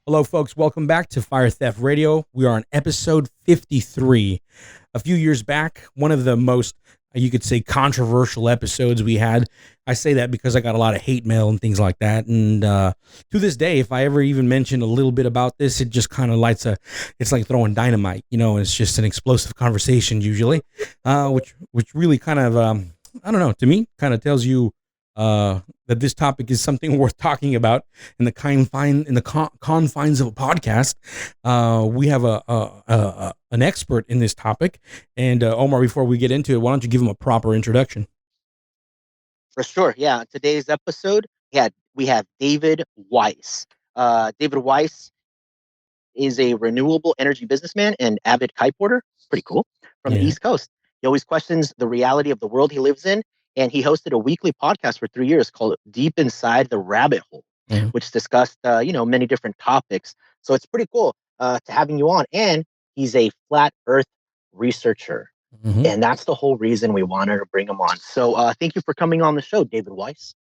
Hello, folks. Welcome back to Fire Theft Radio. We are on episode 53. A few years back, one of the most, you could say, controversial episodes we had. I say that because I got a lot of hate mail and things like that. And to this day, if I ever even mention a little bit about this, it just kind of it's like throwing dynamite, it's just an explosive conversation usually, which really kind of, I don't know, to me, kind of tells you that this topic is something worth talking about in the confines of a podcast. We have an expert in this topic, and Omar, before we get into it, why don't you give him a proper introduction? For sure, yeah. Today's episode, we have David Weiss. David Weiss is a renewable energy businessman and avid kiteboarder. Pretty cool. From the East Coast. He always questions the reality of the world he lives in. And he hosted a weekly podcast for 3 years called Deep Inside the Rabbit Hole, which discussed, many different topics. So it's pretty cool to having you on. And he's a flat earth researcher. Mm-hmm. And that's the whole reason we wanted to bring him on. So thank you for coming on the show, David Weiss.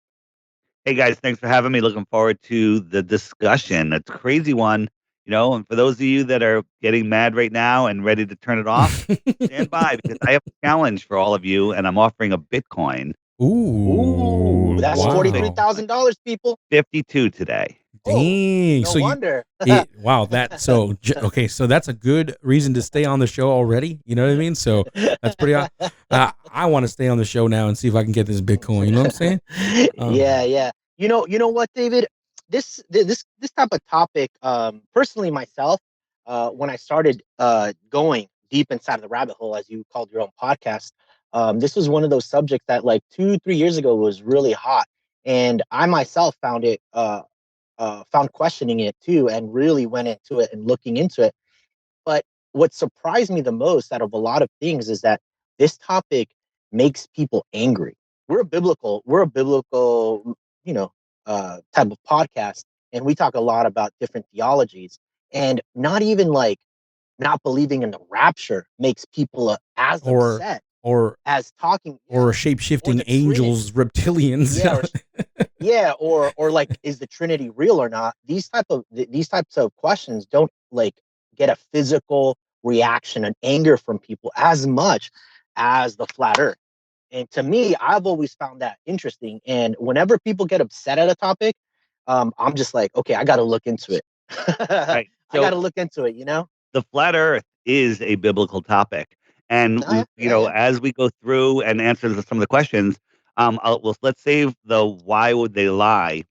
Hey, guys. Thanks for having me. Looking forward to the discussion. It's a crazy one. And for those of you that are getting mad right now and ready to turn it off, stand by because I have a challenge for all of you, and I'm offering a Bitcoin. Ooh, that's wow. $43,000, people. 52 today. Dang! No wonder. Wow, okay. So that's a good reason to stay on the show already. You know what I mean? So that's pretty. I want to stay on the show now and see if I can get this Bitcoin. You know what I'm saying? Yeah. You know what, David? This type of topic, personally myself, when I started going deep inside of the rabbit hole, as you called your own podcast, this was one of those subjects that like 2-3 years ago was really hot, and I myself found questioning it too, and really went into it and looking into it. But what surprised me the most out of a lot of things is that this topic makes people angry. We're a biblical, type of podcast, and we talk a lot about different theologies, and not even like not believing in the rapture makes people as upset or as talking or shape-shifting angels, reptilians. Or like, is the Trinity real or not? These types of questions don't like get a physical reaction and anger from people as much as the flat earth. And to me, I've always found that interesting. And whenever people get upset at a topic, I'm just like, okay, I got to look into it. Right. So I got to look into it, The flat earth is a biblical topic. And, as we go through and answer some of the questions, let's save the why would they lie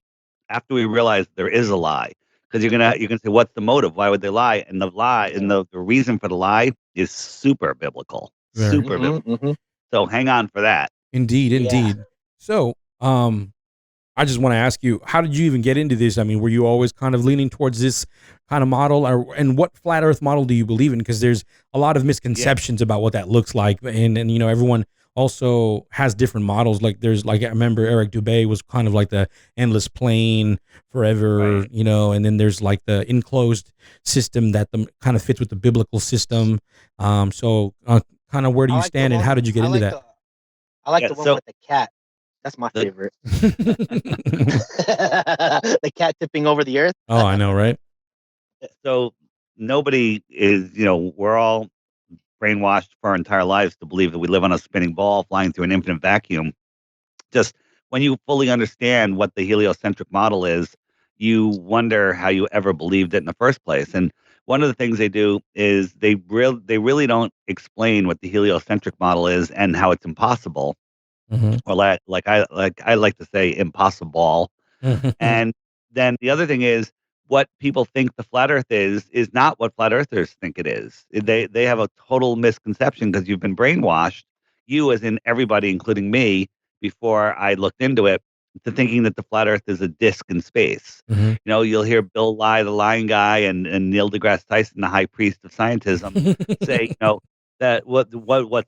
after we realize there is a lie. Because you're going to say, what's the motive? Why would they lie? And the lie and the reason for the lie is super biblical. Super biblical. Mm-hmm. So hang on for that. Indeed. Yeah. So, I just want to ask you, how did you even get into this? I mean, were you always kind of leaning towards this kind of model, and what flat earth model do you believe in? Because there's a lot of misconceptions about what that looks like. And everyone also has different models. Like I remember Eric Dubay was kind of like the endless plane forever, right. And then there's like the enclosed system that kind of fits with the biblical system. So kind of where do you stand and how did you get into that? I like the one with the cat. That's my favorite. The cat tipping over the earth. Oh, I know, right? So nobody is, we're all brainwashed for our entire lives to believe that we live on a spinning ball flying through an infinite vacuum. Just when you fully understand what the heliocentric model is, you wonder how you ever believed it in the first place. And one of the things they do is they really don't explain what the heliocentric model is and how it's impossible. Mm-hmm. Or like I like to say impossible. And then the other thing is what people think the flat earth is not what flat earthers think it is. They have a total misconception because you've been brainwashed, you as in everybody, including me, before I looked into it, to thinking that the flat earth is a disc in space. Mm-hmm. You'll hear Bill Nye, the lying guy, and Neil deGrasse Tyson, the high priest of scientism, say, that what's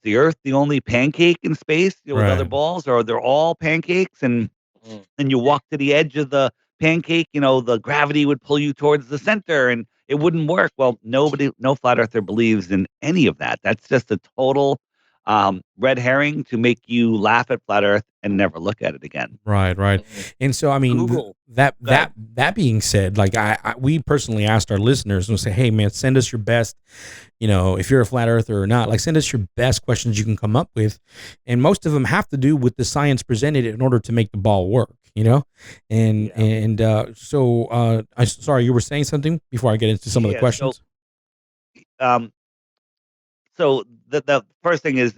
the earth the only pancake in space with other balls, or they're all pancakes, and you walk to the edge of the pancake, the gravity would pull you towards the center and it wouldn't work. Well, no flat earther believes in any of that. That's just a total red herring to make you laugh at flat Earth and never look at it again. Right, right. And so, I mean, Google. that Go ahead. that being said, like we personally asked our listeners and say, hey, man, send us your best. If you're a flat earther or not, like send us your best questions you can come up with, and most of them have to do with the science presented in order to make the ball work. Sorry, you were saying something before I get into some of the Yeah. questions. Um, So the first thing is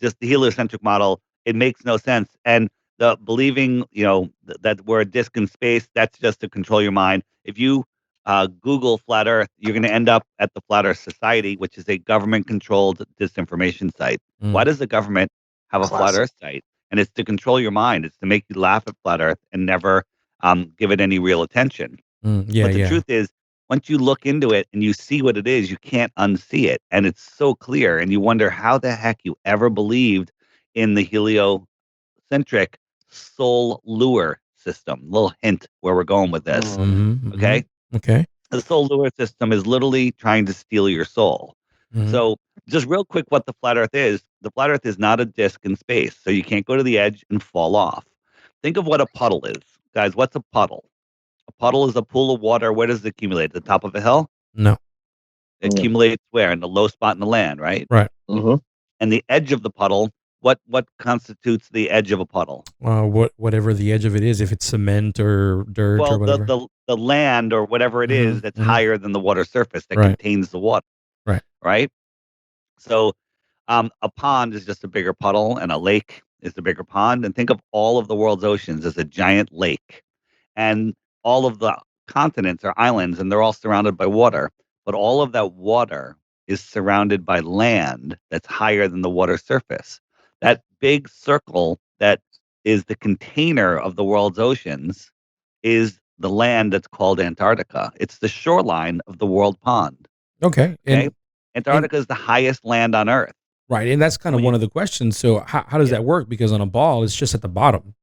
just the heliocentric model. It makes no sense, and the believing that we're a disk in space, that's just to control your mind. If you Google flat Earth, you're going to end up at the Flat Earth Society, which is a government-controlled disinformation site. Why Mm, does the government have a flat Classic. Earth site? And it's to control your mind. It's to make you laugh at flat Earth and never give it any real attention. yeah, But the yeah. truth is, once you look into it and you see what it is, you can't unsee it. And it's so clear. And you wonder how the heck you ever believed in the heliocentric soul lure system. Little hint where we're going with this. Mm-hmm. Okay. Okay. The soul lure system is literally trying to steal your soul. Mm-hmm. So, just real quick, what the flat Earth is: the flat Earth is not a disk in space. So, you can't go to the edge and fall off. Think of what a puddle is. Guys, what's a puddle? A puddle is a pool of water. Where does it accumulate? At the top of a hill? No. It accumulates where? In the low spot in the land, right? Right. Mm-hmm. And the edge of the puddle, what constitutes the edge of a puddle? Whatever the edge of it is, if it's cement or dirt or Well, whatever. the land or whatever it is that's Mm-hmm. higher than the water surface that Right. contains the water, Right. right? So a pond is just a bigger puddle, and a lake is the bigger pond. And think of all of the world's oceans as a giant lake. And all of the continents are islands, and they're all surrounded by water. But all of that water is surrounded by land that's higher than the water surface. That big circle that is the container of the world's oceans is the land that's called Antarctica. It's the shoreline of the world pond. Okay. Okay. And Antarctica is the highest land on Earth. right, and that's kind So of when one you of the questions. So how does yeah. that work? Because on a ball, it's just at the bottom.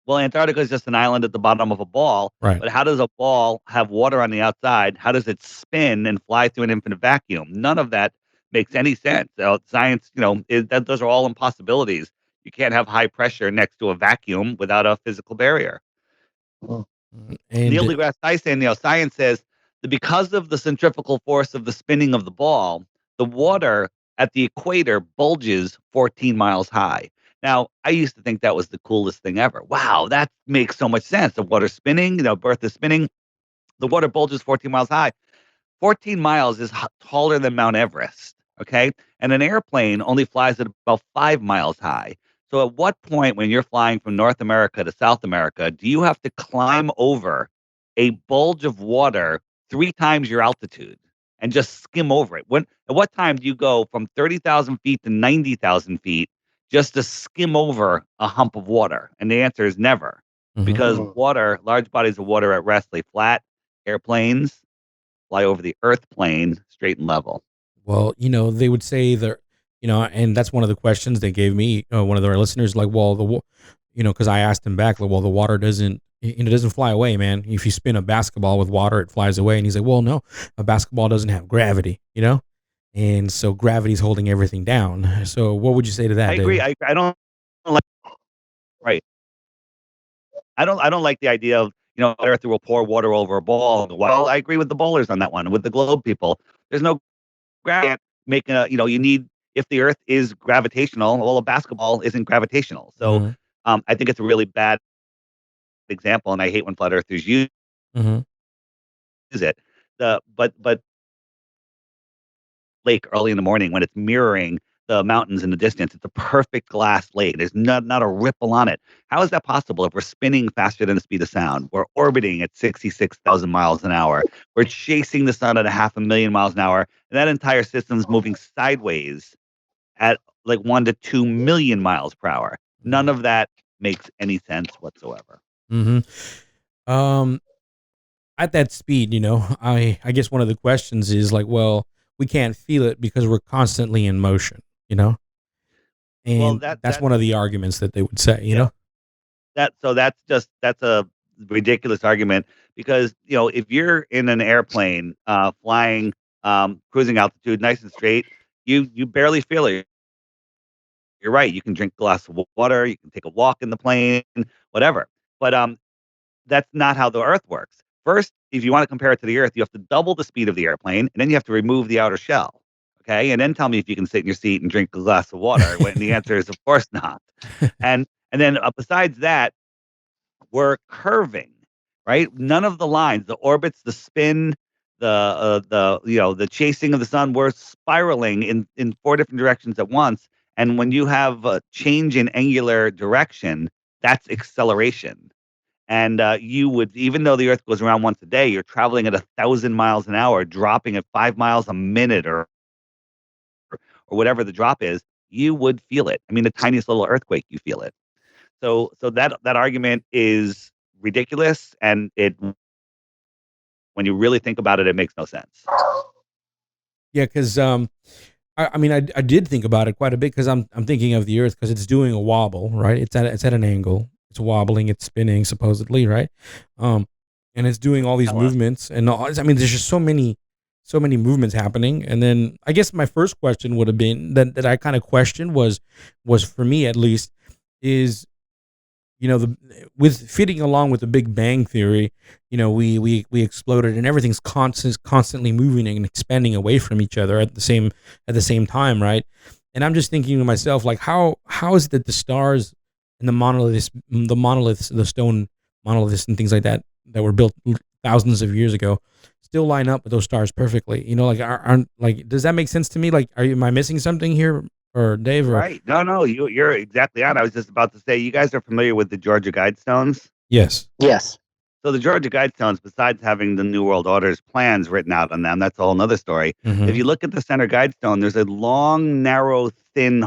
Well, Antarctica is just an island at the bottom of a ball, Right. but how does a ball have water on the outside? How does it spin and fly through an infinite vacuum? None of that makes any sense. Science, those are all impossibilities. You can't have high pressure next to a vacuum without a physical barrier. Neil And deGrasse Tyson, science says that because of the centrifugal force of the spinning of the ball, the water at the equator bulges 14 miles high. Now, I used to think that was the coolest thing ever. Wow, that makes so much sense. The water spinning, Earth is spinning, the water bulges 14 miles high. 14 miles is taller than Mount Everest. Okay. And an airplane only flies at about 5 miles high. So at what point, when you're flying from North America to South America, do you have to climb over a bulge of water 3 times your altitude and just skim over it? At what time do you go from 30,000 feet to 90,000 feet just to skim over a hump of water? And the answer is never, mhm. because water, large bodies of water at rest, lay flat. Airplanes fly over the earth plane straight and level. Well, they would say that, and that's one of the questions they gave me. One of their listeners, like, well, because I asked him back, like, well, the water doesn't fly away, man. If you spin a basketball with water, it flies away. And he's like, well, no, a basketball doesn't have gravity. And so gravity's holding everything down. So what would you say to that, I agree. David? I don't like right. I don't like the idea of Earth will pour water over a ball. Well, I agree with the bowlers on that one. With the globe people, there's no gravity. Making you need, if the Earth is gravitational, well, a basketball isn't gravitational. So Mm-hmm. I think it's a really bad example, and I hate when flat earthers use Mm-hmm. it. But lake early in the morning when it's mirroring the mountains in the distance. It's a perfect glass lake. There's not a ripple on it. How is that possible if we're spinning faster than the speed of sound? We're orbiting at 66,000 miles an hour. We're chasing the sun at 500,000 miles an hour. And that entire system's moving sideways at like 1 to 2 million miles per hour. None of that makes any sense whatsoever. Mm-hmm. At that speed, I guess one of the questions is like, well, we can't feel it because we're constantly in motion. Well, And that's one of the arguments that they would say, you yeah. know? That's a ridiculous argument, because if you're in an airplane flying cruising altitude nice and straight, you barely feel it. you're right. You can drink a glass of water. You can take a walk in the plane, whatever. But that's not how the Earth works. First, if you want to compare it to the Earth, you have to double the speed of the airplane, and then you have to remove the outer shell. Okay, and then tell me if you can sit in your seat and drink a glass of water. When the answer is, of course not. And then besides that, we're curving, right? None of the lines, the orbits, the spin, the chasing of the sun, we're spiraling in four different directions at once. And when you have a change in angular direction, that's acceleration. And you would, even though the Earth goes around once a day, you're traveling at 1,000 miles an hour, dropping at 5 miles a minute, or whatever the drop is. You would feel it. I mean, the tiniest little earthquake, you feel it. So that argument is ridiculous, and it when you really think about it, it makes no sense. Yeah, because I mean, I did think about it quite a bit because I'm thinking of the Earth because it's doing a wobble, right? It's at an angle, it's wobbling, it's spinning supposedly, right? And it's doing all these Hello. movements, and I mean, there's just so many movements happening. And then I guess my first question would have been that I kind of questioned was for me at least is with fitting along with the Big Bang Theory, we exploded and everything's constantly moving and expanding away from each other at the same time, right? And I'm just thinking to myself, like, how is it that the stars and the stone monoliths and things like that were built thousands of years ago still line up with those stars perfectly? Like, aren't like, does that make sense to me? Like, am I missing something here? Or Dave, or Right? No, you're exactly on. I was just about to say, you guys are familiar with the Georgia Guidestones. yes. Yes. So the Georgia Guidestones, besides having the New World Order's plans written out on them, that's a whole nother story. Mhm. If you look at the center Guidestone, there's a long, narrow, thin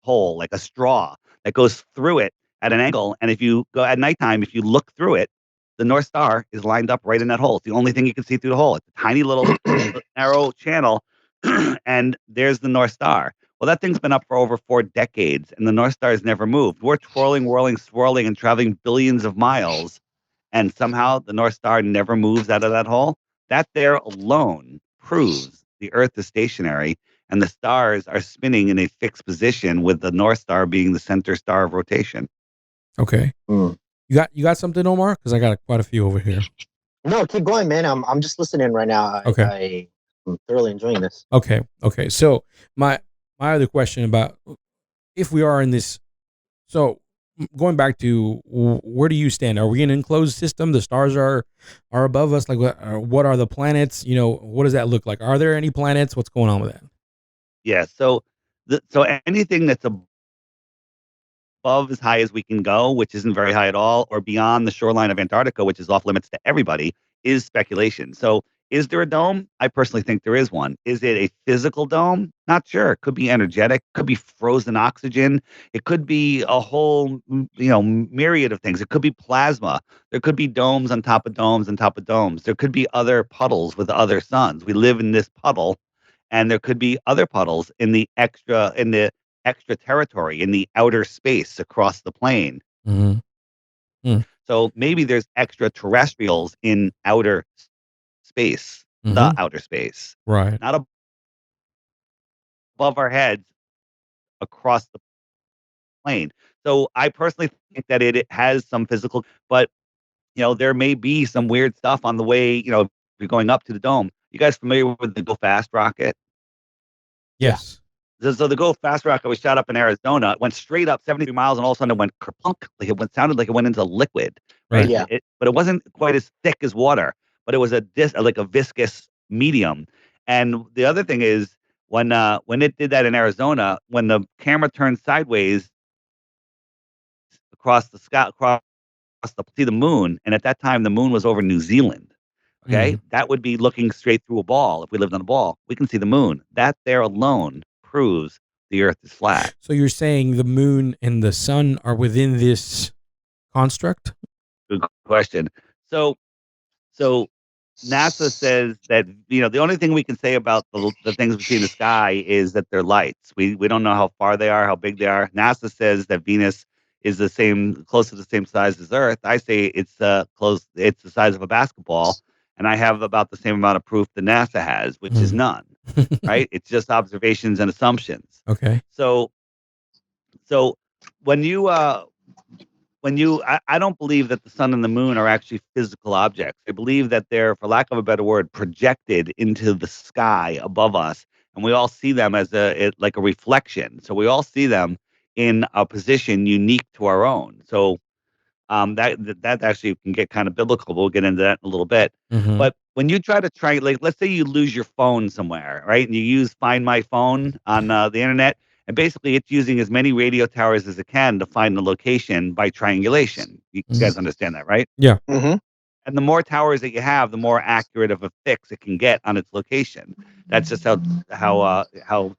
hole, like a straw, that goes through it at an angle. And if you go at nighttime, if you look through it, the North Star is lined up right in that hole. It's the only thing you can see through the hole. It's a tiny little narrow channel, and there's the North Star. Well, that thing's been up for over 4 decades, and the North Star has never moved. We're twirling, whirling, swirling, and traveling billions of miles, and somehow the North Star never moves out of that hole. That there alone proves the Earth is stationary and the stars are spinning in a fixed position, with the North Star being the center star of rotation. Okay. Mm. You got something, Omar? Because I got quite a few over here. No, keep going, man. I'm just listening right now. Okay. I'm thoroughly enjoying this. Okay. So my other question about if we are in this, so going back to where do you stand? Are we in an enclosed system? The stars are above us. Like, what are the planets? What does that look like? Are there any planets? What's going on with that? Yeah. So anything that's above as high as we can go, which isn't very high at all, or beyond the shoreline of Antarctica, which is off limits to everybody, is speculation. So, is there a dome? I personally think there is one. Is it a physical dome? Not sure. It could be energetic, could be frozen oxygen. It could be a whole, myriad of things. It could be plasma. There could be domes on top of domes on top of domes. There could be other puddles with other suns. We live in this puddle, and there could be other puddles in the extra territory, in the outer space across the plane. Mm-hmm. So maybe there's extraterrestrials in outer space, the outer space, Right. not above our heads, across the plane. So I personally think that it has some physical, but there may be some weird stuff on the way. If you're going up to the dome. You guys familiar with the Go Fast rocket? Yes. So the Go Fast rocket was shot up in Arizona. It went straight up 73 miles, and all of a sudden it went kerplunk. Like sounded like it went into liquid, right? Right. Yeah. But it wasn't quite as thick as water, but it was like a viscous medium. And the other thing is, when it did that in Arizona, when the camera turned sideways across the sky, see the moon, and at that time the moon was over New Zealand. Okay, Mhm. that would be looking straight through a ball. If we lived on a ball, we can see the moon. That there alone proves the Earth is flat. So you're saying the moon and the sun are within this construct? Good question. So NASA says that the only thing we can say about the things we see in the sky is that they're lights. We don't know how far they are, how big they are. NASA says that Venus is close to the same size as Earth. I say it's close. It's the size of a basketball, and I have about the same amount of proof that NASA has, which is none. Right? It's just observations and assumptions. Okay. So when you I don't believe that the sun and the moon are actually physical objects. I believe that they're, for lack of a better word, projected into the sky above us, and we all see them as like a reflection. So we all see them in a position unique to our own. So that actually can get kind of biblical. We'll get into that in a little bit. Mm-hmm. But when you try to like, let's say you lose your phone somewhere, right? And you use Find My Phone on the internet, and basically it's using as many radio towers as it can to find the location by triangulation. You guys understand that, right? Yeah. Mm-hmm. And the more towers that you have, the more accurate of a fix it can get on its location. That's just how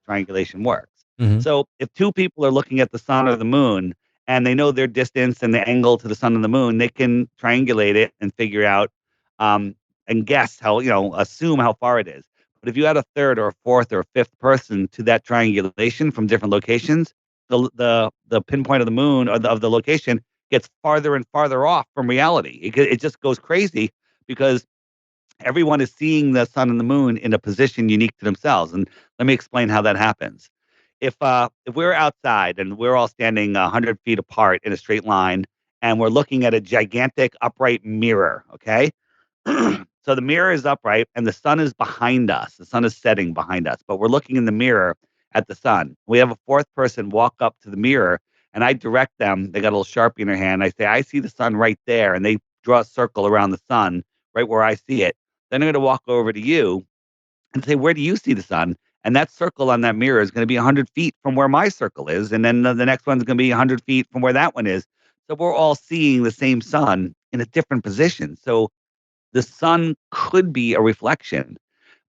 triangulation works. Mm-hmm. So if two people are looking at the sun or the moon and they know their distance and the angle to the sun and the moon, they can triangulate it and figure out and guess how, assume how far it is. But if you add a third or a fourth or a fifth person to that triangulation from different locations, the pinpoint of the moon or of the location gets farther and farther off from reality. It just goes crazy because everyone is seeing the sun and the moon in a position unique to themselves. And let me explain how that happens. If we're outside and we're all standing 100 feet apart in a straight line and we're looking at a gigantic upright mirror, okay? So the mirror is upright and the sun is behind us. The sun is setting behind us, but we're looking in the mirror at the sun. We have a fourth person walk up to the mirror and I direct them. They got a little Sharpie in their hand. I say, I see the sun right there. And they draw a circle around the sun right where I see it. Then I'm going to walk over to you and say, where do you see the sun? And that circle on that mirror is going to be 100 feet from where my circle is. And then the next one's going to be 100 feet from where that one is. So we're all seeing the same sun in a different position. So the sun could be a reflection.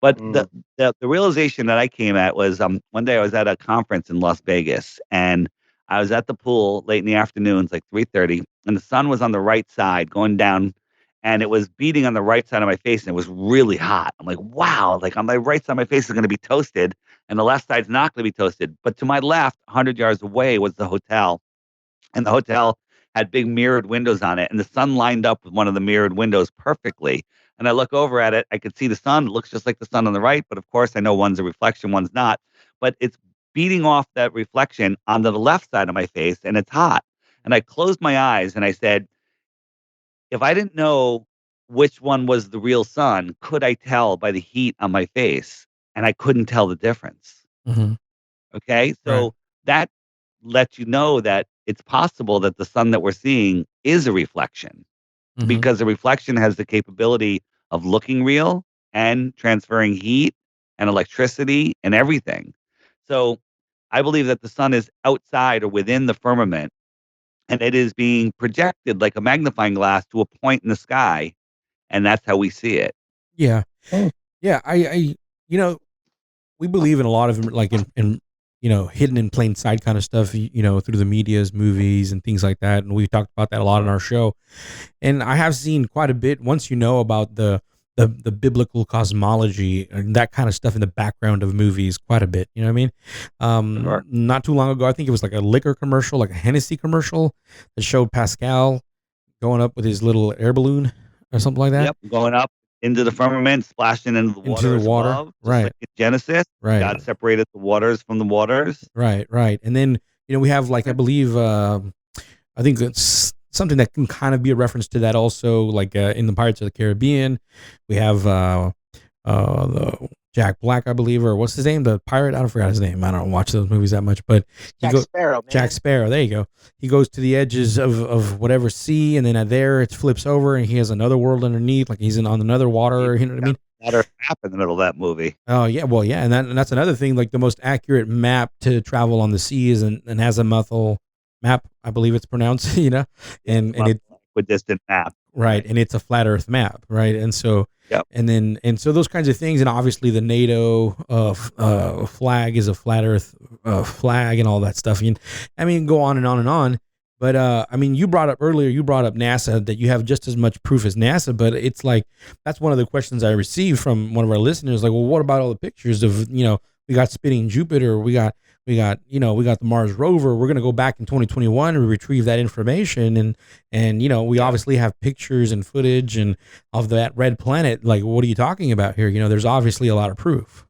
But the realization that I came at was one day I was at a conference in Las Vegas and I was at the pool late in the afternoon, it's like 3:30, and the sun was on the right side going down and it was beating on the right side of my face and it was really hot. I'm like, wow, like on my right side, my face is going to be toasted and the left side's not going to be toasted. But to my left, 100 yards away was the hotel. And the hotel had big mirrored windows on it, and the sun lined up with one of the mirrored windows perfectly. And I look over at it, I could see the sun. It looks just like the sun on the right, but of course, I know one's a reflection, one's not. But it's beating off that reflection onto the left side of my face, and it's hot. And I closed my eyes and I said, if I didn't know which one was the real sun, could I tell by the heat on my face? And I couldn't tell the difference. Mm-hmm. Okay. So Right. that lets you know that it's possible that the sun that we're seeing is a reflection Mm-hmm. because the reflection has the capability of looking real and transferring heat and electricity and everything. So I believe that the sun is outside or within the firmament and it is being projected like a magnifying glass to a point in the sky. And that's how we see it. Yeah. Oh. Yeah. You know, we believe in a lot of like in hidden in plain sight kind of stuff, through the media's movies and things like that. And we've talked about that a lot on our show. And I have seen quite a bit once about the biblical cosmology and that kind of stuff in the background of movies, quite a bit. You know what I mean? Sure. Not too long ago, I think it was like a liquor commercial, like a Hennessy commercial that showed Pascal going up with his little air balloon or something like that. Yep, going up into the firmament, splashing into the water, above, just right? like in Genesis, Right. God separated the waters from the waters. Right. And then we have like I believe I think it's something that can kind of be a reference to that also, like in the Pirates of the Caribbean, we have the Jack Black, I believe, or what's his name, the pirate. I don't forgot his name. I don't watch those movies that much, but Sparrow. Man. Jack Sparrow. There you go. He goes to the edges of whatever sea, and then there it flips over, and he has another world underneath, like he's on another water. You know what I mean? Water map in the middle of that movie. Oh yeah, well yeah, and that's another thing. Like the most accurate map to travel on the sea is and azimuthal map, I believe it's pronounced. And it equidistant map. Right, and it's a flat Earth map, right? And so, yep. and so those kinds of things, and obviously the NATO flag is a flat Earth flag, and all that stuff. I mean, go on and on and on. But I mean, you brought up NASA, that you have just as much proof as NASA. But it's like that's one of the questions I received from one of our listeners. Like, well, what about all the pictures of we got spinning Jupiter, we got we got the Mars rover. We're going to go back in 2021 and retrieve that information. And we obviously have pictures and footage and of that red planet. Like, what are you talking about here? There's obviously a lot of proof.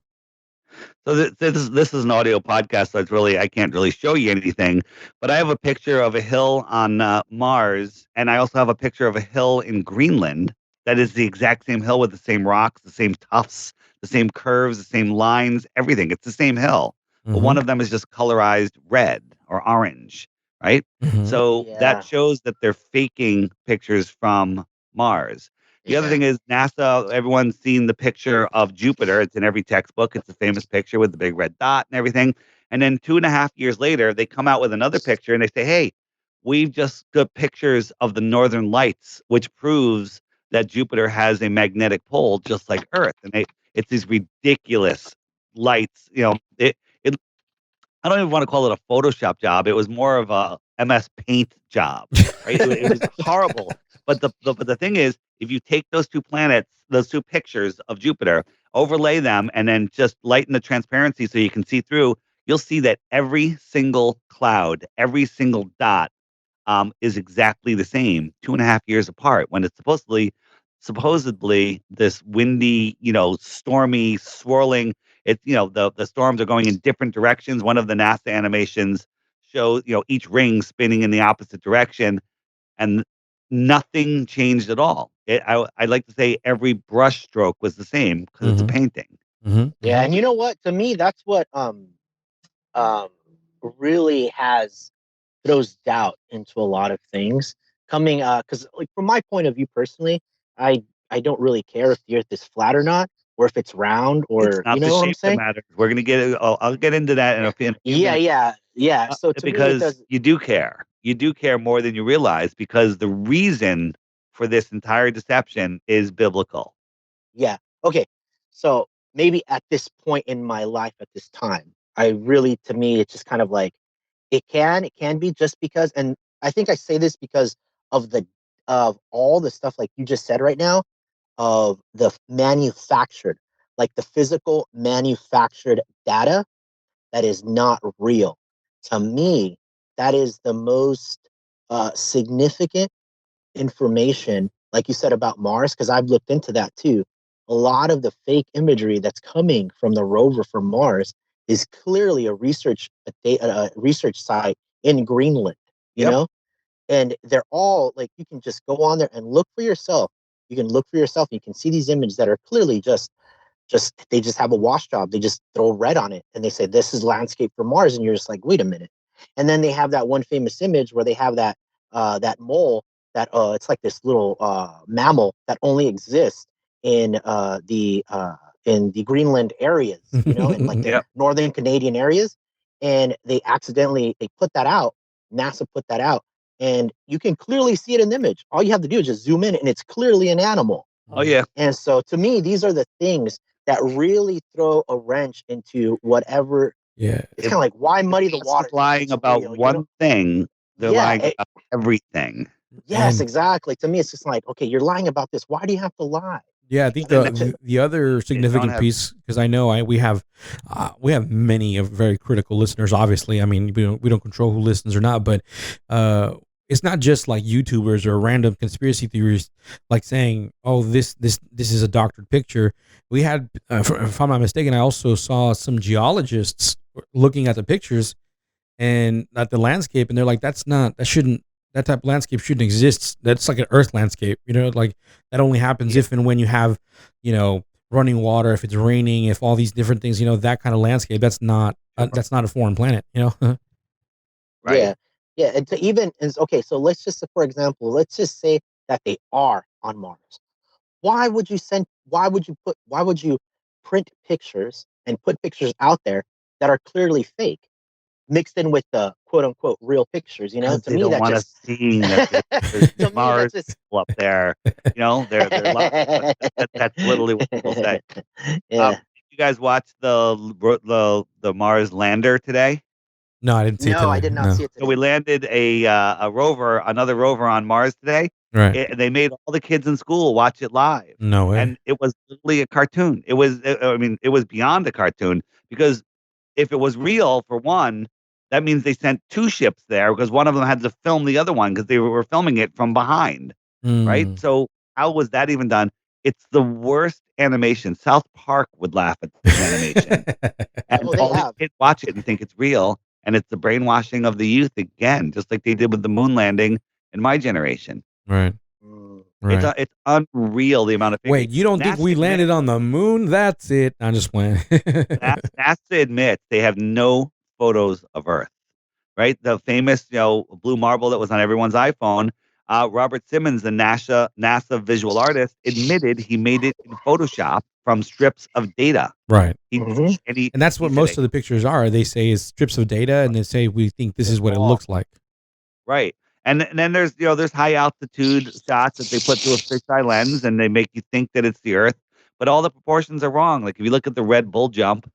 So this is an audio podcast, so I can't really show you anything. But I have a picture of a hill on Mars, and I also have a picture of a hill in Greenland that is the exact same hill with the same rocks, the same tufts, the same curves, the same lines, everything. It's the same hill, but one Mm-hmm. of them is just colorized red or orange, right? Mm-hmm. So that Yeah. shows that they're faking pictures from Mars. The other Yeah. thing is NASA, everyone's seen the picture of Jupiter. It's in every textbook. It's a famous picture with the big red dot and everything. And then 2.5 years later, they come out with another picture and they say, hey, we've just got pictures of the northern lights, which proves that Jupiter has a magnetic pole just like Earth. And it's these ridiculous lights. It I don't even want to call it a Photoshop job. It was more of a MS Paint job, right? It was horrible. But the thing is, if you take those two planets, those two pictures of Jupiter, overlay them, and then just lighten the transparency so you can see through, you'll see that every single cloud, every single dot is exactly the same 2.5 years apart when it's supposedly this windy, stormy, swirling. It's the storms are going in different directions. One of the NASA animations shows each ring spinning in the opposite direction, and nothing changed at all. I like to say every brush stroke was the same because it's a Mm-hmm. painting. Mm-hmm. Yeah, and you know what? To me, that's what um really has throws doubt into a lot of things coming because like from my point of view personally, I I don't really care if the earth is flat or not, or if it's round, It's or you not the know what I'm shape that saying? matters. We're gonna get. I'll get into that in a few Yeah, minutes. yeah. So to me it Because does. you do care. You do care more than you realize because the reason for this entire deception is biblical. Yeah. Okay. So maybe at this point in my life at this time, I really, to me, it's just kind of like it can be just because, and I think I say this because of the of all the stuff like you just said right now, of the manufactured, like the physical manufactured data that is not real. To me, that is the most significant information, like you said about Mars, because I've looked into that too. A lot of the fake imagery that's coming from the rover from Mars is clearly a research site in Greenland, you Yep. know, and they're all like you can just go on there and look for yourself. You can look for yourself. You can see these images that are clearly just they just have a wash job. They just throw red on it and they say this is landscape for Mars, and you're just like, wait a minute. And then they have that one famous image where they have that mole that it's like this little mammal that only exists in the Greenland areas, in like the Yep. northern Canadian areas, and they put that out. NASA put that out, and you can clearly see it in the image. All you have to do is just zoom in, and it's clearly an animal. Oh yeah. And so, to me, these are the things that really throw a wrench into whatever. Yeah. It's If kind of like, why muddy the someone's waters if lying it's about real? one thing, they're Yeah, lying about everything. yes, And exactly. To me, it's just like, okay, you're lying about this. Why do you have to lie? yeah, I think And the other they don't significant have. piece, because I know we have many of very critical listeners. Obviously, I mean we don't control who listens or not, but it's not just like YouTubers or random conspiracy theories like saying, "Oh, this is a doctored picture." We had, if I'm not mistaken, I also saw some geologists looking at the pictures and at the landscape, and they're like, that type of landscape shouldn't exist. That's like an earth landscape, like that only happens Yeah. if and when you have, running water, if it's raining, if all these different things, that kind of landscape. That's not a foreign planet, Right. Yeah, yeah. And to even is okay. So let's just, for example, let's just say that they are on Mars. Why would you send? Why would you put? Why would you print pictures and put pictures out there that are clearly fake, mixed in with the quote unquote real pictures? Because To they me, don't that want us just seeing that there's to me Mars that's just people up there. They're lying. But that's literally what people say. Um, yeah. you guys watch the Mars lander today? No, I didn't see it No, I today. did not No. see it So we today. landed a rover, another rover on Mars today. Right. They made all the kids in school watch it live, No way. and it was literally a cartoon. It was, I mean, it was beyond a cartoon because if it was real, for one, that means they sent 2 ships there because one of them had to film the other one because they were filming it from behind, right? Mm. So how was that even done? It's the worst animation. South Park would laugh at this animation, and Oh, they all these have. kids watch it and think it's real, and it's the brainwashing of the youth again, just like they did with the moon landing in my generation. Right. Mm. Right. It's unreal the amount of Wait, fakery. you don't think NASA we admits landed on the moon? That's it. I'm just playing. NASA admits they have no photos of Earth, right? The famous, blue marble that was on everyone's iPhone. Robert Simmons, the NASA visual artist, admitted he made it in Photoshop from strips of data. Right. He Mhm. and he And that's he what said most it of the pictures are. They say is strips of data, and they say we think this is it's what it raw. looks like. Right. And then there's high altitude shots that they put through a fisheye lens and they make you think that it's the Earth, but all the proportions are wrong. Like if you look at the Red Bull jump,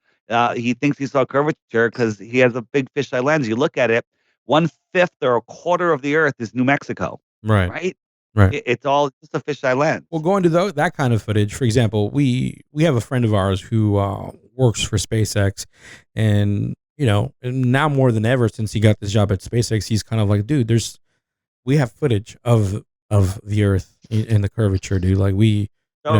he thinks he saw curvature because he has a big fisheye lens. You look at it, 1/5 or a quarter of the Earth is New Mexico, Right. right? Right. It's all just a fisheye lens. Well, going to that kind of footage, for example, we have a friend of ours who works for SpaceX, and and now more than ever since he got this job at SpaceX, he's kind of like, dude, we have footage of the Earth in the curvature, dude. Like So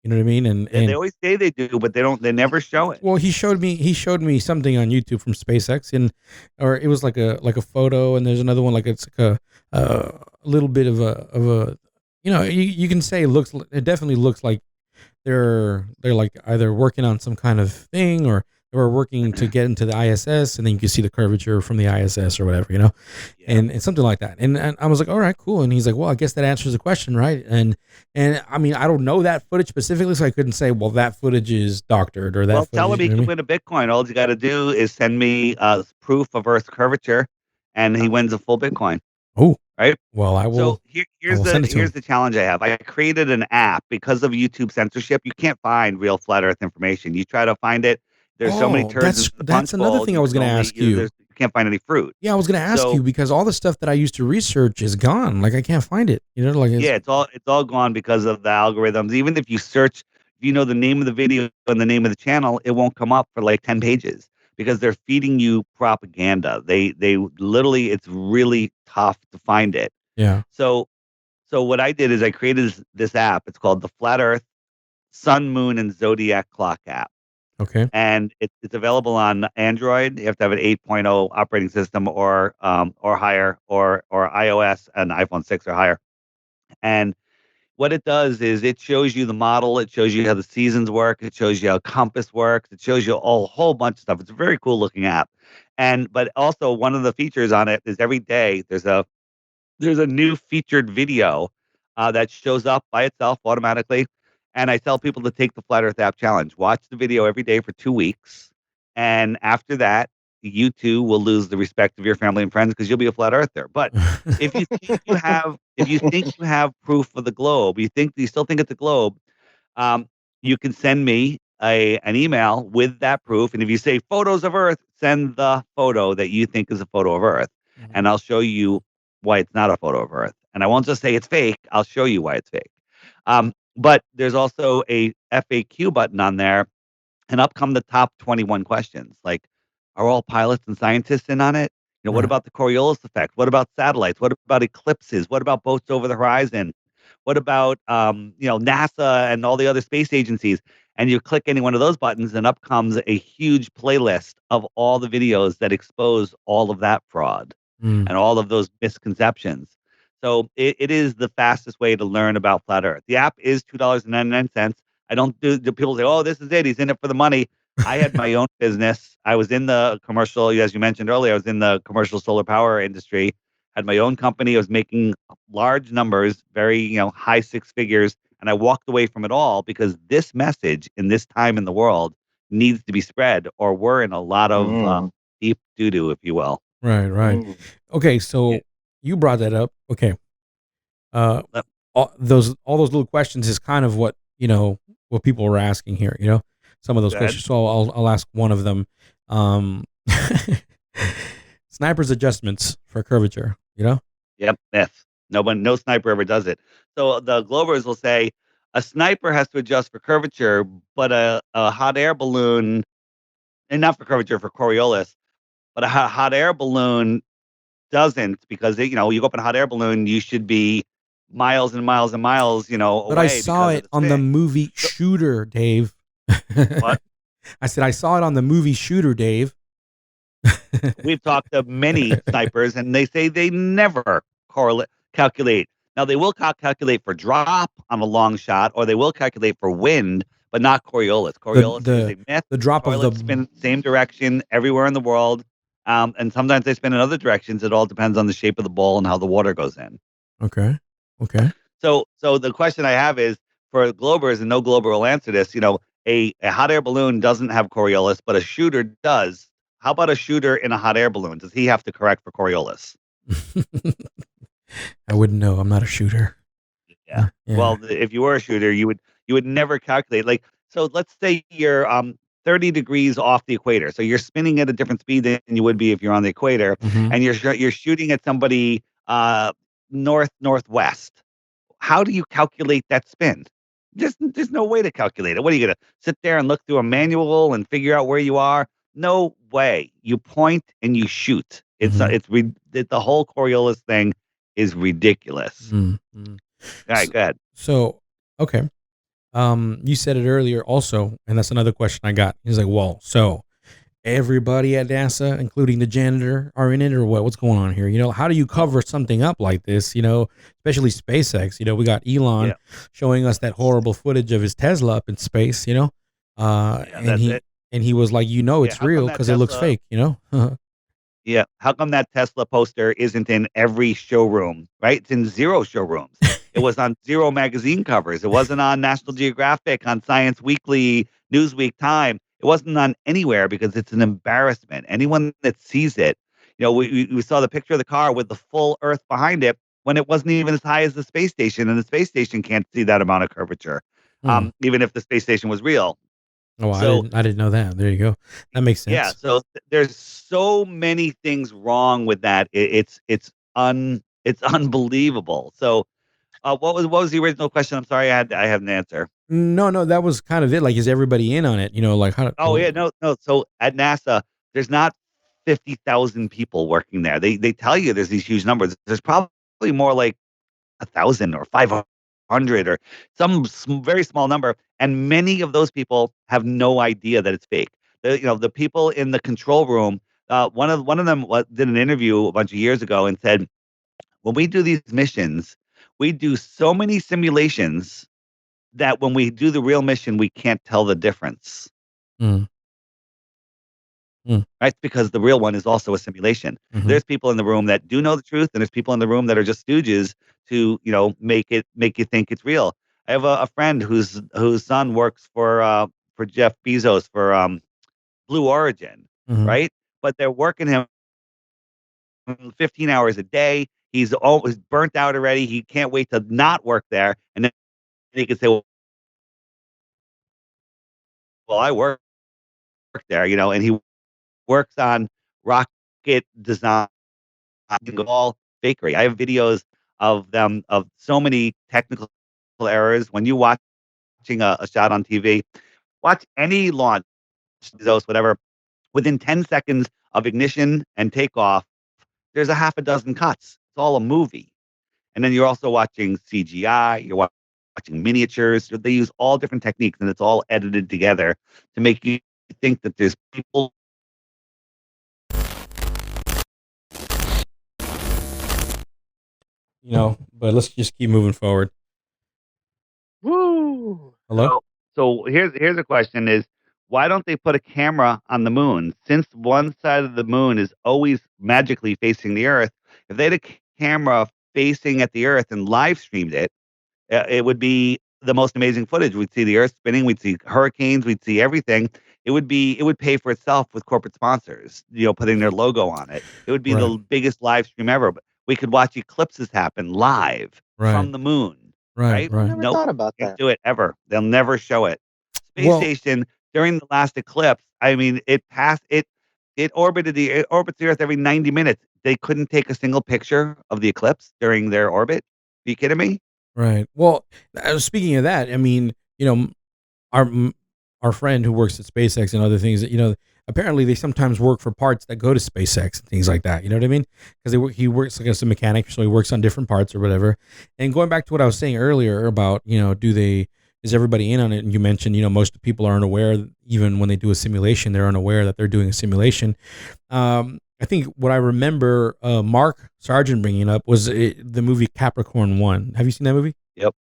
you know what I mean? they And always say they do, but they don't. They never show it. well, he showed me something on YouTube from SpaceX, or it was like a photo, and there's another one like it's like a little bit of a you can say it definitely looks like they're like either working on some kind of thing, or they were working to get into the ISS, and then you can see the curvature from the ISS or whatever, Yeah. and something like that. And I was like, all right, cool. And he's like, well, I guess that answers the question, right? And I mean, I don't know that footage specifically, so I couldn't say, well, that footage is doctored or Well, that tell footage. him he can win a Bitcoin. All you got to do is send me proof of Earth's curvature, and he wins a full Bitcoin. Oh, Right. well, So I will send it to here's him. the challenge I have. I created an app because of YouTube censorship. You can't find real flat Earth information. You try to find it. There's so many Oh, turds in the punch that's another bowl. thing I was going to ask you. You can't find any fruit. Yeah, I was going to ask So you because all the stuff that I used to research is gone. Like I can't find it. Like yeah, it's all gone because of the algorithms. Even if you search, if you know the name of the video and the name of the channel, it won't come up for like 10 pages because they're feeding you propaganda. They literally, it's really tough to find it. yeah. So what I did is I created this app. It's called the Flat Earth Sun, Moon, and Zodiac Clock app, Okay. and it's available on Android. You have to have an 8.0 operating system or higher, or iOS and iPhone 6 or higher. And what it does is it shows you the model. It shows you how the seasons work. It shows you how compass works. It shows you a whole bunch of stuff. It's a very cool looking app. But also one of the features on it is every day there's a new featured video that shows up by itself automatically. And I tell people to take the Flat Earth app challenge. Watch the video every day for 2 weeks. And after that, you too will lose the respect of your family and friends because you'll be a flat earther. But if you think you have proof of the globe, you still think it's a globe, um, you can send me an email with that proof. And if you say photos of Earth, send the photo that you think is a photo of Earth, Mhm. and I'll show you why it's not a photo of Earth. And I won't just say it's fake. I'll show you why it's fake. But there's also a FAQ button on there, and up come the top 21 questions. Like, are all pilots and scientists in on it? What Right. about the Coriolis effect? What about satellites? What about eclipses? What about boats over the horizon? What about NASA and all the other space agencies? And you click any one of those buttons, and up comes a huge playlist of all the videos that expose all of that fraud Mm. and all of those misconceptions. So it is the fastest way to learn about flat Earth. The app is $2.99. I don't do people say, "Oh, this is it. He's in it for the money." I had my own business. I was in the commercial, as you mentioned earlier. I was in the commercial solar power industry. Had my own company. I was making large numbers, very high six figures, and I walked away from it all because this message in this time in the world needs to be spread, or we're in a lot of Mm. deep doo doo, if you will. Right. Right. Mm. Okay. Yeah. So you brought that up. Okay. Uh, Yep. all those little questions is kind of what people were asking here. Some of those Go ahead. questions. So I'll ask one of them. Um, Sniper's adjustments for curvature. Yep, myth. No sniper ever does it. So the Glovers will say a sniper has to adjust for curvature, but a hot air balloon and not for curvature, for Coriolis. But a hot air balloon doesn't, because you go up in a hot air balloon, you should be miles and miles and miles, But I away saw because of it the on the spin. movie So, Shooter, Dave. what I said I saw it on the movie Shooter, Dave. we've talked to many snipers, and they say they never correlate calculate. Now they will calculate for drop on a long shot, or they will calculate for wind, but not Coriolis. the Coriolis is the a myth. the drop of the Coriolis spin same direction everywhere in the world, and sometimes they spin in other directions. It all depends on the shape of the ball and how the water goes in. okay. So the question I have is for Globers, and no Glober will answer this. A hot air balloon doesn't have Coriolis, but a shooter does. How about a shooter in a hot air balloon? Does he have to correct for Coriolis? I wouldn't know. I'm not a shooter. Yeah. Yeah. Well, if you were a shooter, you would never calculate. Like, so let's say you're 30 degrees off the equator. So you're spinning at a different speed than you would be if you're on the equator, Mhm. and you're shooting at somebody northwest. How do you calculate that spin? There's no way to calculate it. What are you gonna sit there and look through a manual and figure out where you are? No way. You point and you shoot. Mhm. The whole Coriolis thing is ridiculous. Mm. All right, S- go ahead. So, okay. You said it earlier also, and that's another question I got. He's like, "Well, so everybody at NASA, including the janitor, are in it, or what? What's going on here? How do you cover something up like this? Especially SpaceX. We got Elon Yeah, showing us that horrible footage of his Tesla up in space. yeah, And that's he it. and he was like, Yeah, it's how come real that because it looks Tesla? fake. Yeah, how come that Tesla poster isn't in every showroom, right? It's in zero showrooms. It was on zero magazine covers. It wasn't on National Geographic, on Science Weekly, Newsweek, Time. It wasn't on anywhere because it's an embarrassment. Anyone that sees it, we saw the picture of the car with the full Earth behind it when it wasn't even as high as the space station, and the space station can't see that amount of curvature, Hmm. even if the space station was real. Oh, I So didn't know that. There you go. That makes yeah, sense. so there's so many things wrong with that. It's unbelievable. So, what was the original question? I'm sorry, I had an answer. No, no, that was kind of it. Like, is everybody in on it? Like how? Oh yeah, no, no. So at NASA, there's not 50,000 people working there. They tell you there's these huge numbers. There's probably more like 1,000 or 500 or some very small number, and many of those people have no idea that it's fake. The people in the control room. One of them did an interview a bunch of years ago and said, when we do these missions, we do so many simulations that when we do the real mission, we can't tell the difference. Mm, mm, Right? Because the real one is also a simulation. mhm, There's people in the room that do know the truth, and there's people in the room that are just stooges to, make you think it's real. I have a friend whose son works for Jeff Bezos for Blue Origin, mhm, right? But they're working him 15 hours a day. He's always burnt out already. He can't wait to not work there, and then he can say, "Well, I work there," and he works on rocket design, all fakery. I have videos of them of so many technical errors. When you watching a shot on TV, watch any launch, those whatever. Within 10 seconds of ignition and takeoff, there's a half a dozen cuts. It's all a movie. And then you're also watching CGI. You're watching miniatures. They use all different techniques, and it's all edited together to make you think that there's people. But let's just keep moving forward. Woo! Hello? So here's a question: is why don't they put a camera on the moon? Since one side of the moon is always magically facing the Earth, if they had a camera facing at the Earth and live streamed it, it would be the most amazing footage. We'd see the Earth spinning, we'd see hurricanes, we'd see everything. It would pay for itself with corporate sponsors, putting their logo on it. It would be Right. the biggest live stream ever. But we could watch eclipses happen live Right. from the moon, Right. right? I Right. never Nope, thought about can't that. do it ever. They'll never show it. Space Well, station during the last eclipse, I mean, it orbits the Earth every 90 minutes. They couldn't take a single picture of the eclipse during their orbit. Are you kidding me? right. Well, speaking of that, I mean, our m- our friend who works at SpaceX and other things, apparently they sometimes work for parts that go to SpaceX and things like that. You know what I mean? Because he works like as a mechanic, so he works on different parts or whatever. And going back to what I was saying earlier about, is everybody in on it? And you mentioned, most people aren't aware, even when they do a simulation, they're unaware that they're doing a simulation. I think what I remember Mark Sargent bringing up was the movie Capricorn 1. Have you seen that movie? Yep.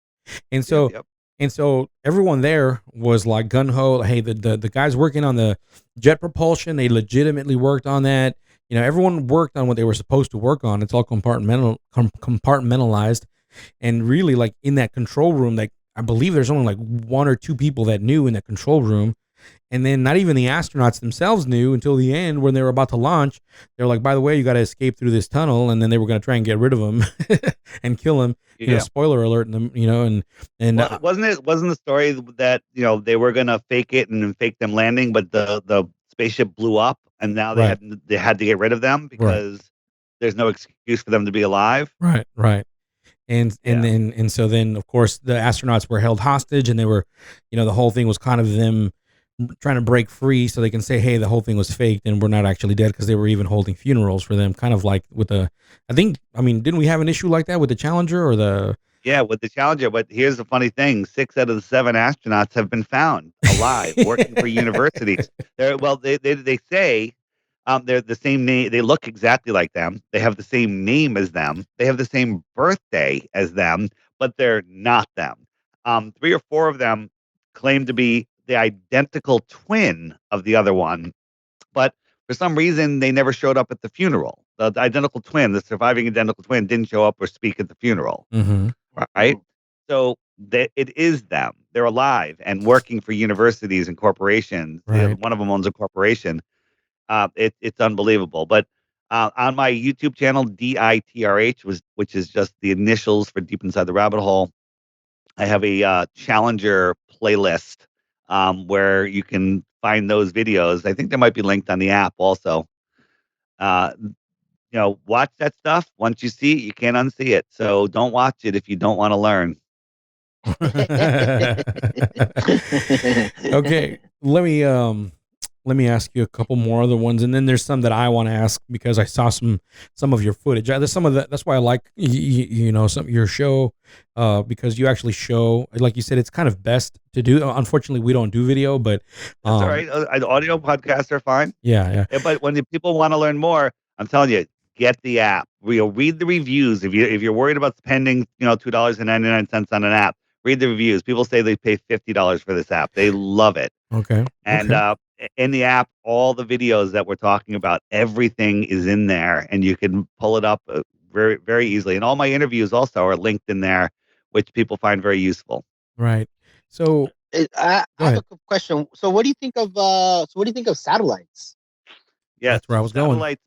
And so, Yep. and so everyone there was like gun ho. Hey, the guys working on the jet propulsion, they legitimately worked on that. Everyone worked on what they were supposed to work on. It's all compartmentalized, and really, like in that control room, like I believe there's only like one or two people that knew in that control room. And then not even the astronauts themselves knew until the end when they were about to launch. They were like, by the way, you got to escape through this tunnel. And then they were going to try and get rid of him and kill him. Yeah. Spoiler alert. And Well, wasn't the story that, they were going to fake it and fake them landing, but the spaceship blew up and now they had to get rid of them because there's no excuse for them to be alive. Right. And so then of course the astronauts were held hostage, and they were, the whole thing was kind of them trying to break free so they can say, hey, the whole thing was faked and we're not actually dead, because they were even holding funerals for them, kind of like with didn't we have an issue like that with the Challenger or the with the Challenger? But here's the funny thing: 6 out of the 7 astronauts have been found alive, working for universities. They say they're the same name. They look exactly like them. They have the same name as them. They have the same birthday as them, but they're not them. 3 or 4 of them claim to be the identical twin of the other one, but for some reason they never showed up at the funeral. The identical twin, the surviving identical twin, didn't show up or speak at the funeral. Mm-hmm. Right? So it is them. They're alive and working for universities and corporations. Right. One of them owns a corporation. It's unbelievable. But on my YouTube channel, DITRH, which is just the initials for Deep Inside the Rabbit Hole, I have a Challenger playlist where you can find those videos. I think they might be linked on the app also. Watch that stuff. Once you see it, you can't unsee it. So don't watch it if you don't want to learn. Okay, let me ask you a couple more other ones, and then there's some that I want to ask because I saw some of your footage. There's some of that. That's why I like some of your show, because you actually show, like you said, it's kind of best to do. Unfortunately, we don't do video, but that's all right. Audio podcasts are fine. Yeah. But when the people want to learn more, I'm telling you, get the app. Read the reviews. If you're worried about spending $2.99 on an app, read the reviews. People say they pay $50 for this app. They love it. Okay. And in the app, all the videos that we're talking about, everything is in there, and you can pull it up very, very easily. And all my interviews also are linked in there, which people find very useful. Right. So I have a quick question. So what do you think of satellites? Yeah, that's where I was going.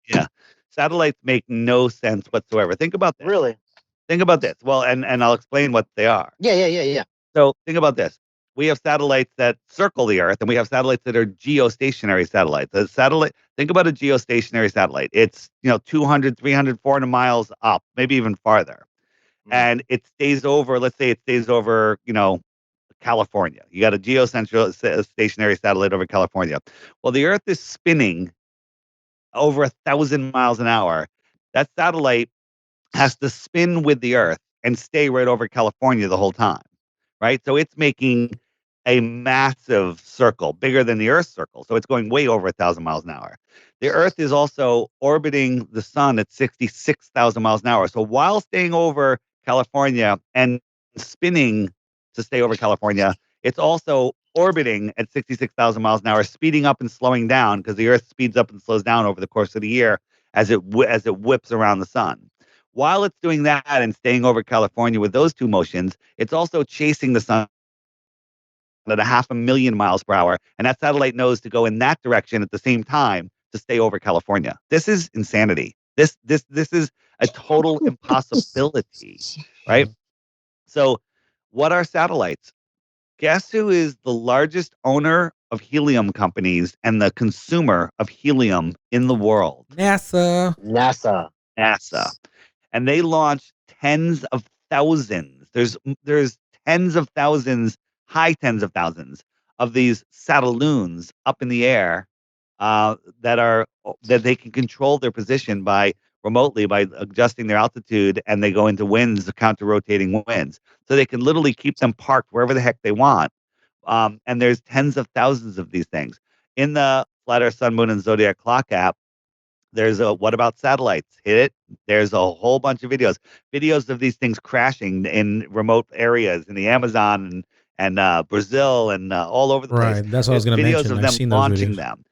Yeah, satellites make no sense whatsoever. Think about this. Really? Think about this. Well, and I'll explain what they are. Yeah. So think about this. We have satellites that circle the Earth, and we have satellites that are geostationary satellites. Think about a geostationary satellite. It's 200, 300, 400 miles up, maybe even farther. And it stays over, let's say it stays over, California. You got a geostationary satellite over California. Well, the Earth is spinning over 1,000 miles an hour. That satellite has to spin with the Earth and stay right over California the whole time, right? So it's making a massive circle, bigger than the Earth's circle. So it's going way over 1,000 miles an hour. The Earth is also orbiting the sun at 66,000 miles an hour. So while staying over California and spinning to stay over California, it's also orbiting at 66,000 miles an hour, speeding up and slowing down, because the Earth speeds up and slows down over the course of the year as it whips around the sun. While it's doing that and staying over California with those two motions, it's also chasing the sun at 500,000 miles per hour, and that satellite knows to go in that direction at the same time to stay over California. This is insanity. This is a total impossibility, right? So, what are satellites? Guess who is the largest owner of helium companies and the consumer of helium in the world? NASA. NASA. And they launch tens of thousands. There's tens of thousands, high tens of thousands of these satelloons up in the air that they can control their position by remotely by adjusting their altitude, and they go into winds, the counter rotating winds, so they can literally keep them parked wherever the heck they want. And there's tens of thousands of these things in the Flat Earth, Sun, Moon, and Zodiac Clock app. There's a what about satellites? Hit it. There's a whole bunch of videos of these things crashing in remote areas in the Amazon and Brazil and all over the place. Right. That's what I was There's going to videos mention. of I've them seen those launching videos. them.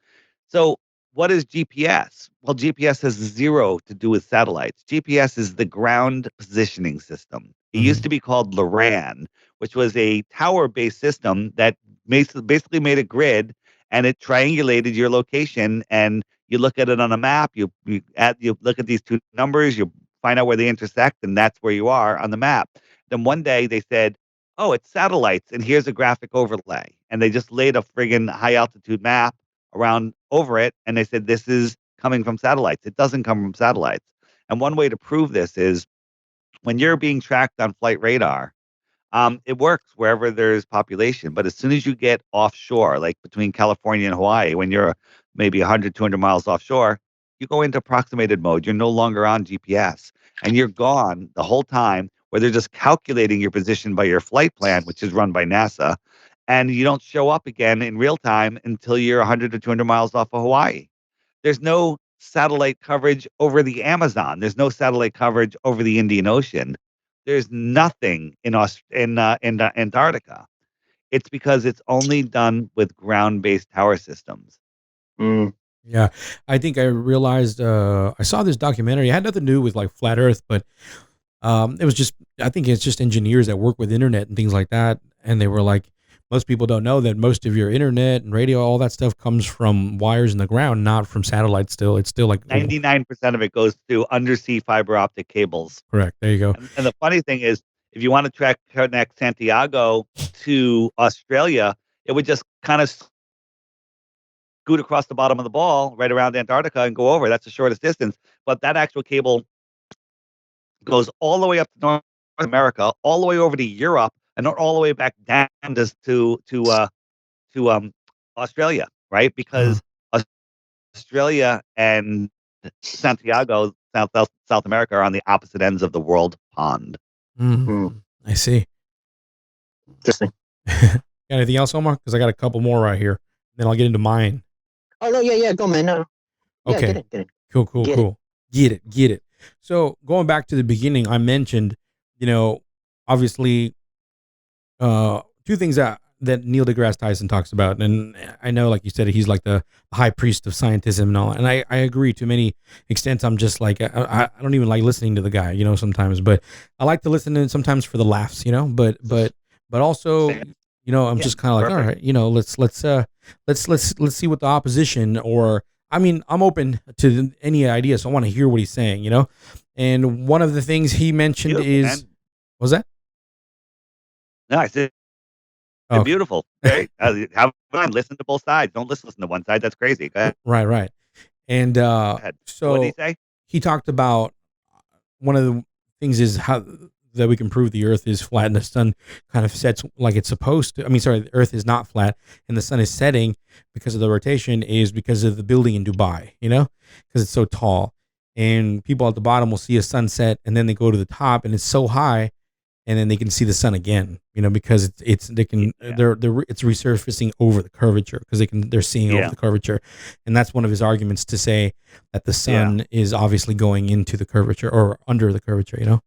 So, what is GPS? Well, GPS has zero to do with satellites. GPS is the ground positioning system. It used to be called LORAN, which was a tower-based system that basically made a grid, and it triangulated your location. And you look at it on a map. You look at these two numbers. You find out where they intersect, and that's where you are on the map. Then one day they said, "Oh, it's satellites, and here's a graphic overlay." And they just laid a friggin' high altitude map around over it, and they said, "This is coming from satellites." It doesn't come from satellites. And one way to prove this is when you're being tracked on flight radar, it works wherever there's population. But as soon as you get offshore, like between California and Hawaii, when you're maybe 100, 200 miles offshore, you go into approximated mode. You're no longer on GPS, and you're gone the whole time, where they're just calculating your position by your flight plan, which is run by NASA. And you don't show up again in real time until you're 100 to 200 miles off of Hawaii. There's no satellite coverage over the Amazon. There's no satellite coverage over the Indian Ocean. There's nothing in Antarctica. It's because it's only done with ground-based tower systems. Mm. Yeah. I think I realized, I saw this documentary. It had nothing to do with like flat Earth, but it was just, I think it's just engineers that work with internet and things like that. And they were like, most people don't know that most of your internet and radio, all that stuff comes from wires in the ground, not from satellites still. It's still like, 99% of it goes through undersea fiber optic cables. correct. There you go. And the funny thing is, if you want to connect Santiago to Australia, it would just kind of scoot across the bottom of the ball right around Antarctica and go over. That's the shortest distance. But that actual cable goes all the way up to North America, all the way over to Europe, and all the way back down to Australia, right? Uh, Because Australia and Santiago, South America, are on the opposite ends of the world pond. I see. Interesting. Got anything else, Omar? Because I got a couple more right here. Then I'll get into mine. Oh no, yeah, go man. No. Yeah, Okay. get it. Cool. Get it. Get it. So going back to the beginning, I mentioned, obviously, two things that Neil deGrasse Tyson talks about, and I know, like you said, he's like the high priest of scientism and all, and I agree to many extents. I'm just like, I don't even like listening to the guy, sometimes, but I like to listen to him sometimes for the laughs, but also, I'm just kind of like, perfect. all right, let's see what the opposition, or I mean, I'm open to any idea, so I want to hear what he's saying, and one of the things he mentioned Beautiful, is, man. what was that? No, I said Oh, beautiful. Great. Have fun. Listen to both sides. Don't listen to one side. That's crazy. Go ahead. right. And Go ahead. What did he so say? he talked about one of the things is how that we can prove the Earth is flat and the sun kind of sets like it's supposed to. I mean, sorry, the Earth is not flat and the sun is setting because of the rotation is because of the building in Dubai, because it's so tall. And people at the bottom will see a sunset and then they go to the top and it's so high and then they can see the sun again, because it's they can they're it's resurfacing over the curvature because they're seeing over Yeah. the curvature, and that's one of his arguments to say that the sun is obviously going into the curvature or under the curvature.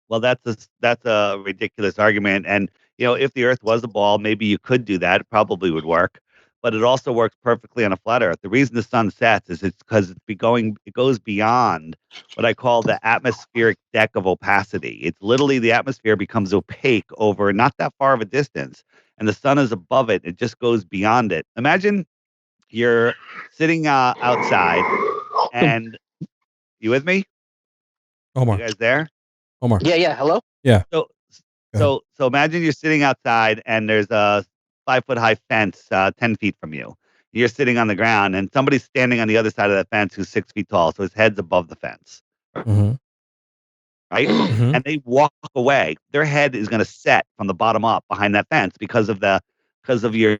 Well, that's a ridiculous argument. And if the Earth was a ball, maybe you could do that. It probably would work, but it also works perfectly on a flat Earth. The reason the sun sets is it's because it goes beyond what I call the atmospheric deck of opacity. It's literally the atmosphere becomes opaque over not that far of a distance, and the sun is above it. It just goes beyond it. Imagine you're sitting outside, and you with me? You Omar, guys there? Omar, Yeah. Hello. yeah, So, go ahead. so imagine you're sitting outside and there's a 5 foot high fence 10 feet from you. You're sitting on the ground and somebody's standing on the other side of that fence who's 6 feet tall, so his head's above the fence, Mm-hmm. right? Mm-hmm. And they walk away. Their head is going to set from the bottom up behind that fence because of your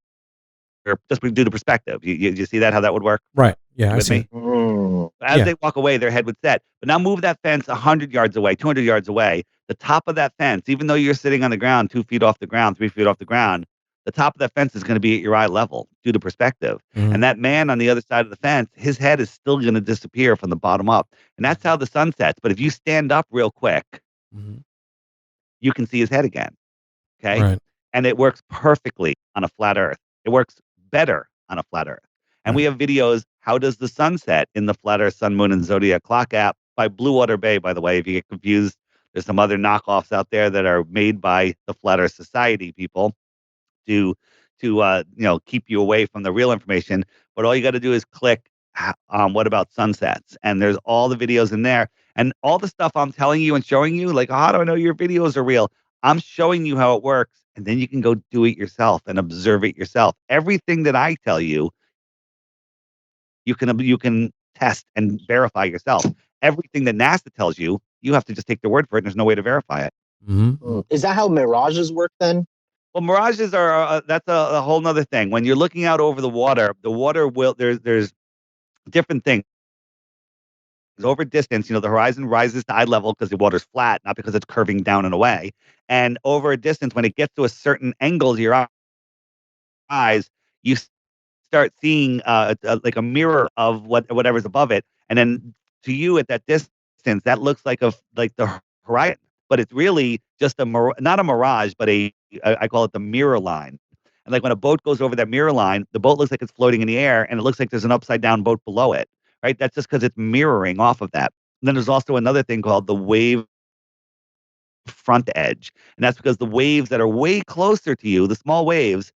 just due to perspective. You see that, how that would work? Right. Yeah. I With see. me? Mm. As Yeah. they walk away, their head would set. But now move that fence 100 yards away, 200 yards away. The top of that fence, even though you're sitting on the ground 2 feet off the ground, 3 feet off the ground, the top of that fence is going to be at your eye level due to perspective. Mhm. And that man on the other side of the fence, his head is still going to disappear from the bottom up. And that's how the sun sets. But if you stand up real quick, Mhm. you can see his head again. Okay. Right. And it works perfectly on a flat earth. It works better on a flat earth. And we Right. have videos, how does the sun set, in the Flat Earth Sun, Moon, and Zodiac Clock app by Blue Water Bay, by the way. If you get confused, there's some other knockoffs out there that are made by the Flat Earth Society people to keep you away from the real information. But all you got to do is click what about sunsets, and there's all the videos in there, and all the stuff I'm telling you and showing you, like, how do I know your videos are real? I'm showing you how it works, and then you can go do it yourself and observe it yourself. Everything that I tell you, you can test and verify yourself. Everything that NASA tells you, you have to just take their word for it. And there's no way to verify it. Mhm. Is that how mirages work then? Well, mirages are that's a whole nother thing. When you're looking out over the water will there's different things. Over distance, the horizon rises to eye level because the water's flat, not because it's curving down and away. And over a distance, when it gets to a certain angle to your eyes, you start seeing like a mirror of whatever's above it, and then to you at that distance, that looks like the horizon, but it's really just not a mirage, but I call it the mirror line. And like when a boat goes over that mirror line, the boat looks like it's floating in the air, and it looks like there's an upside down boat below it. Right? That's just because it's mirroring off of that. And then there's also another thing called the wave front edge, and that's because the waves that are way closer to you, the small waves,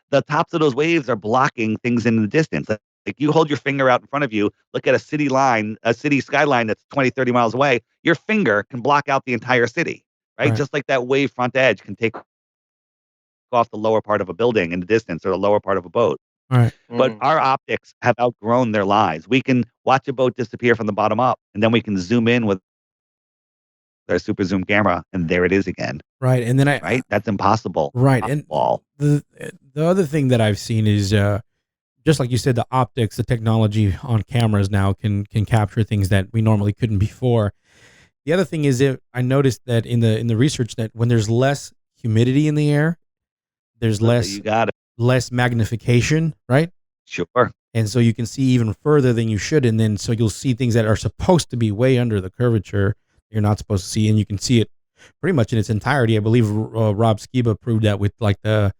the tops of those waves are blocking things in the distance. Like you hold your finger out in front of you, look at a city skyline that's 20, 30 miles away, your finger can block out the entire city, right? Right. Just like that wave front edge can take off the lower part of a building in the distance or the lower part of a boat. All right. But our optics have outgrown their lives. We can watch a boat disappear from the bottom up, and then we can zoom in with our super zoom camera, and there it is again. Right. And then Right? That's impossible. Right. And Ball. the other thing that I've seen is just like you said, the optics, the technology on cameras now can capture things that we normally couldn't before. The other thing is I noticed that in the research that when there's less humidity in the air, there's You got it. less magnification, right? Sure. And so you can see even further than you should, and then so you'll see things that are supposed to be way under the curvature you're not supposed to see, and you can see it pretty much in its entirety. I believe Rob Skiba proved that with the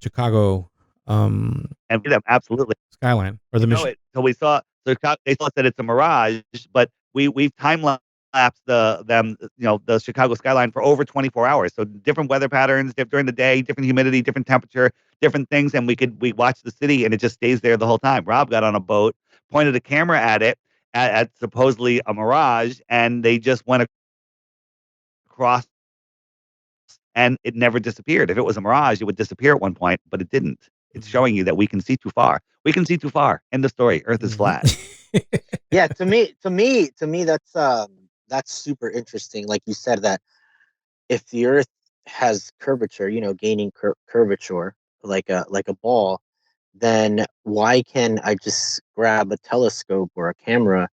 Chicago And absolutely. skyline or the mission. So we saw. So they thought that it's a mirage, but we've time lapsed the Chicago skyline for over 24 hours. So different weather patterns during the day, different humidity, different temperature, different things, and we watch the city, and it just stays there the whole time. Rob got on a boat, pointed a camera at it at supposedly a mirage, and they just went across, and it never disappeared. If it was a mirage, it would disappear at one point, but it didn't. It's showing you that we can see too far. We can see too far. End of story. Earth is flat. Yeah, to me, that's super interesting. Like you said, that if the Earth has curvature, gaining curvature like a ball, then why can I just grab a telescope or a camera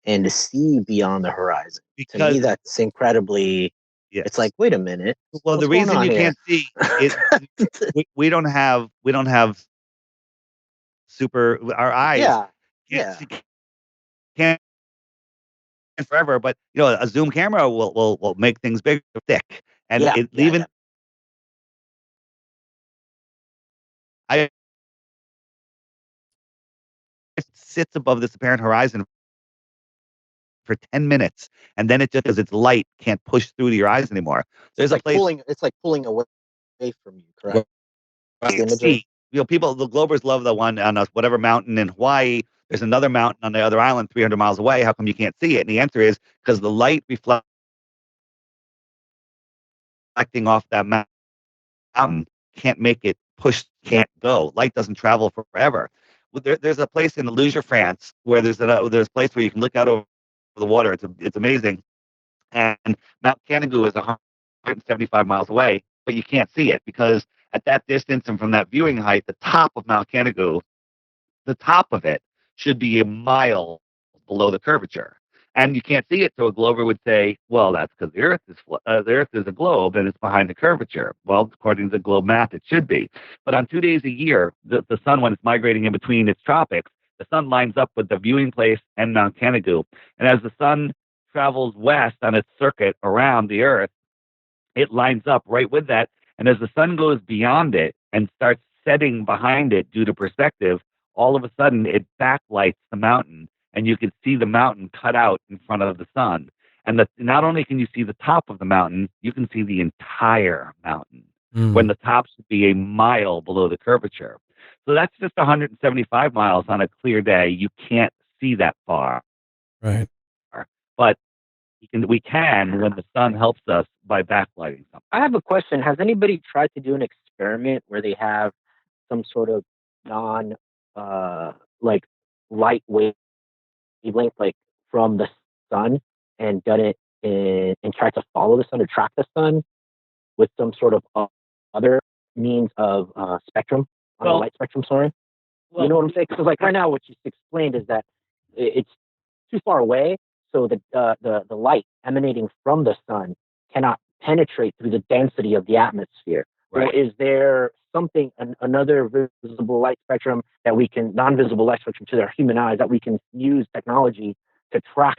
and see beyond the horizon? To me, Because that's incredibly. yes. It's like, wait a minute, Well, what's the going reason on you here? can't see it, we don't have super our eyes Yeah, can't yeah, see can't forever, but a zoom camera will make things big, thick, and yeah, it yeah, even yeah. I it sits above this apparent horizon for 10 minutes, and then it just as its light can't push through to your eyes anymore. It's There's a like place pulling away from you, correct? where The you imagery. see, people, the Globers love the one on whatever mountain in Hawaii. There's another mountain on the other island 300 miles away. How come you can't see it? And the answer is because the light reflecting off that mountain can't make it push, can't go. Light doesn't travel forever. Well, there's a place in Luge, France, where there's a place where you can look out over the water. It's amazing. And Mount Canigou is 175 miles away, but you can't see it because At that distance and from that viewing height, the top of Mount Canigou, the top of it should be a mile below the curvature. And you can't see it, so a glober would say, well, that's because the Earth is a globe and it's behind the curvature. Well, according to the globe math, it should be. But on 2 days a year, the sun, when it's migrating in between its tropics, the sun lines up with the viewing place and Mount Canigou. And as the sun travels west on its circuit around the Earth, it lines up right with that. And as the sun goes beyond it and starts setting behind it due to perspective, all of a sudden it backlights the mountain and you can see the mountain cut out in front of the sun. And not only can you see the top of the mountain, you can see the entire mountain when the top should be a mile below the curvature. So that's just 175 miles on a clear day. You can't see that far. Right. But we can when the sun helps us by backlighting something. I have a question. Has anybody tried to do an experiment where they have some sort of non like light wavelength like from the sun and done it and tried to follow the sun or track the sun with some sort of other means of spectrum on the light spectrum? Sorry, you know what I'm saying? Because like right now, what you explained is that it's too far away, so the light emanating from the sun cannot penetrate through the density of the atmosphere. Right. Or is there something, another visible light spectrum that we can, non-visible light spectrum to our human eyes, that we can use technology to track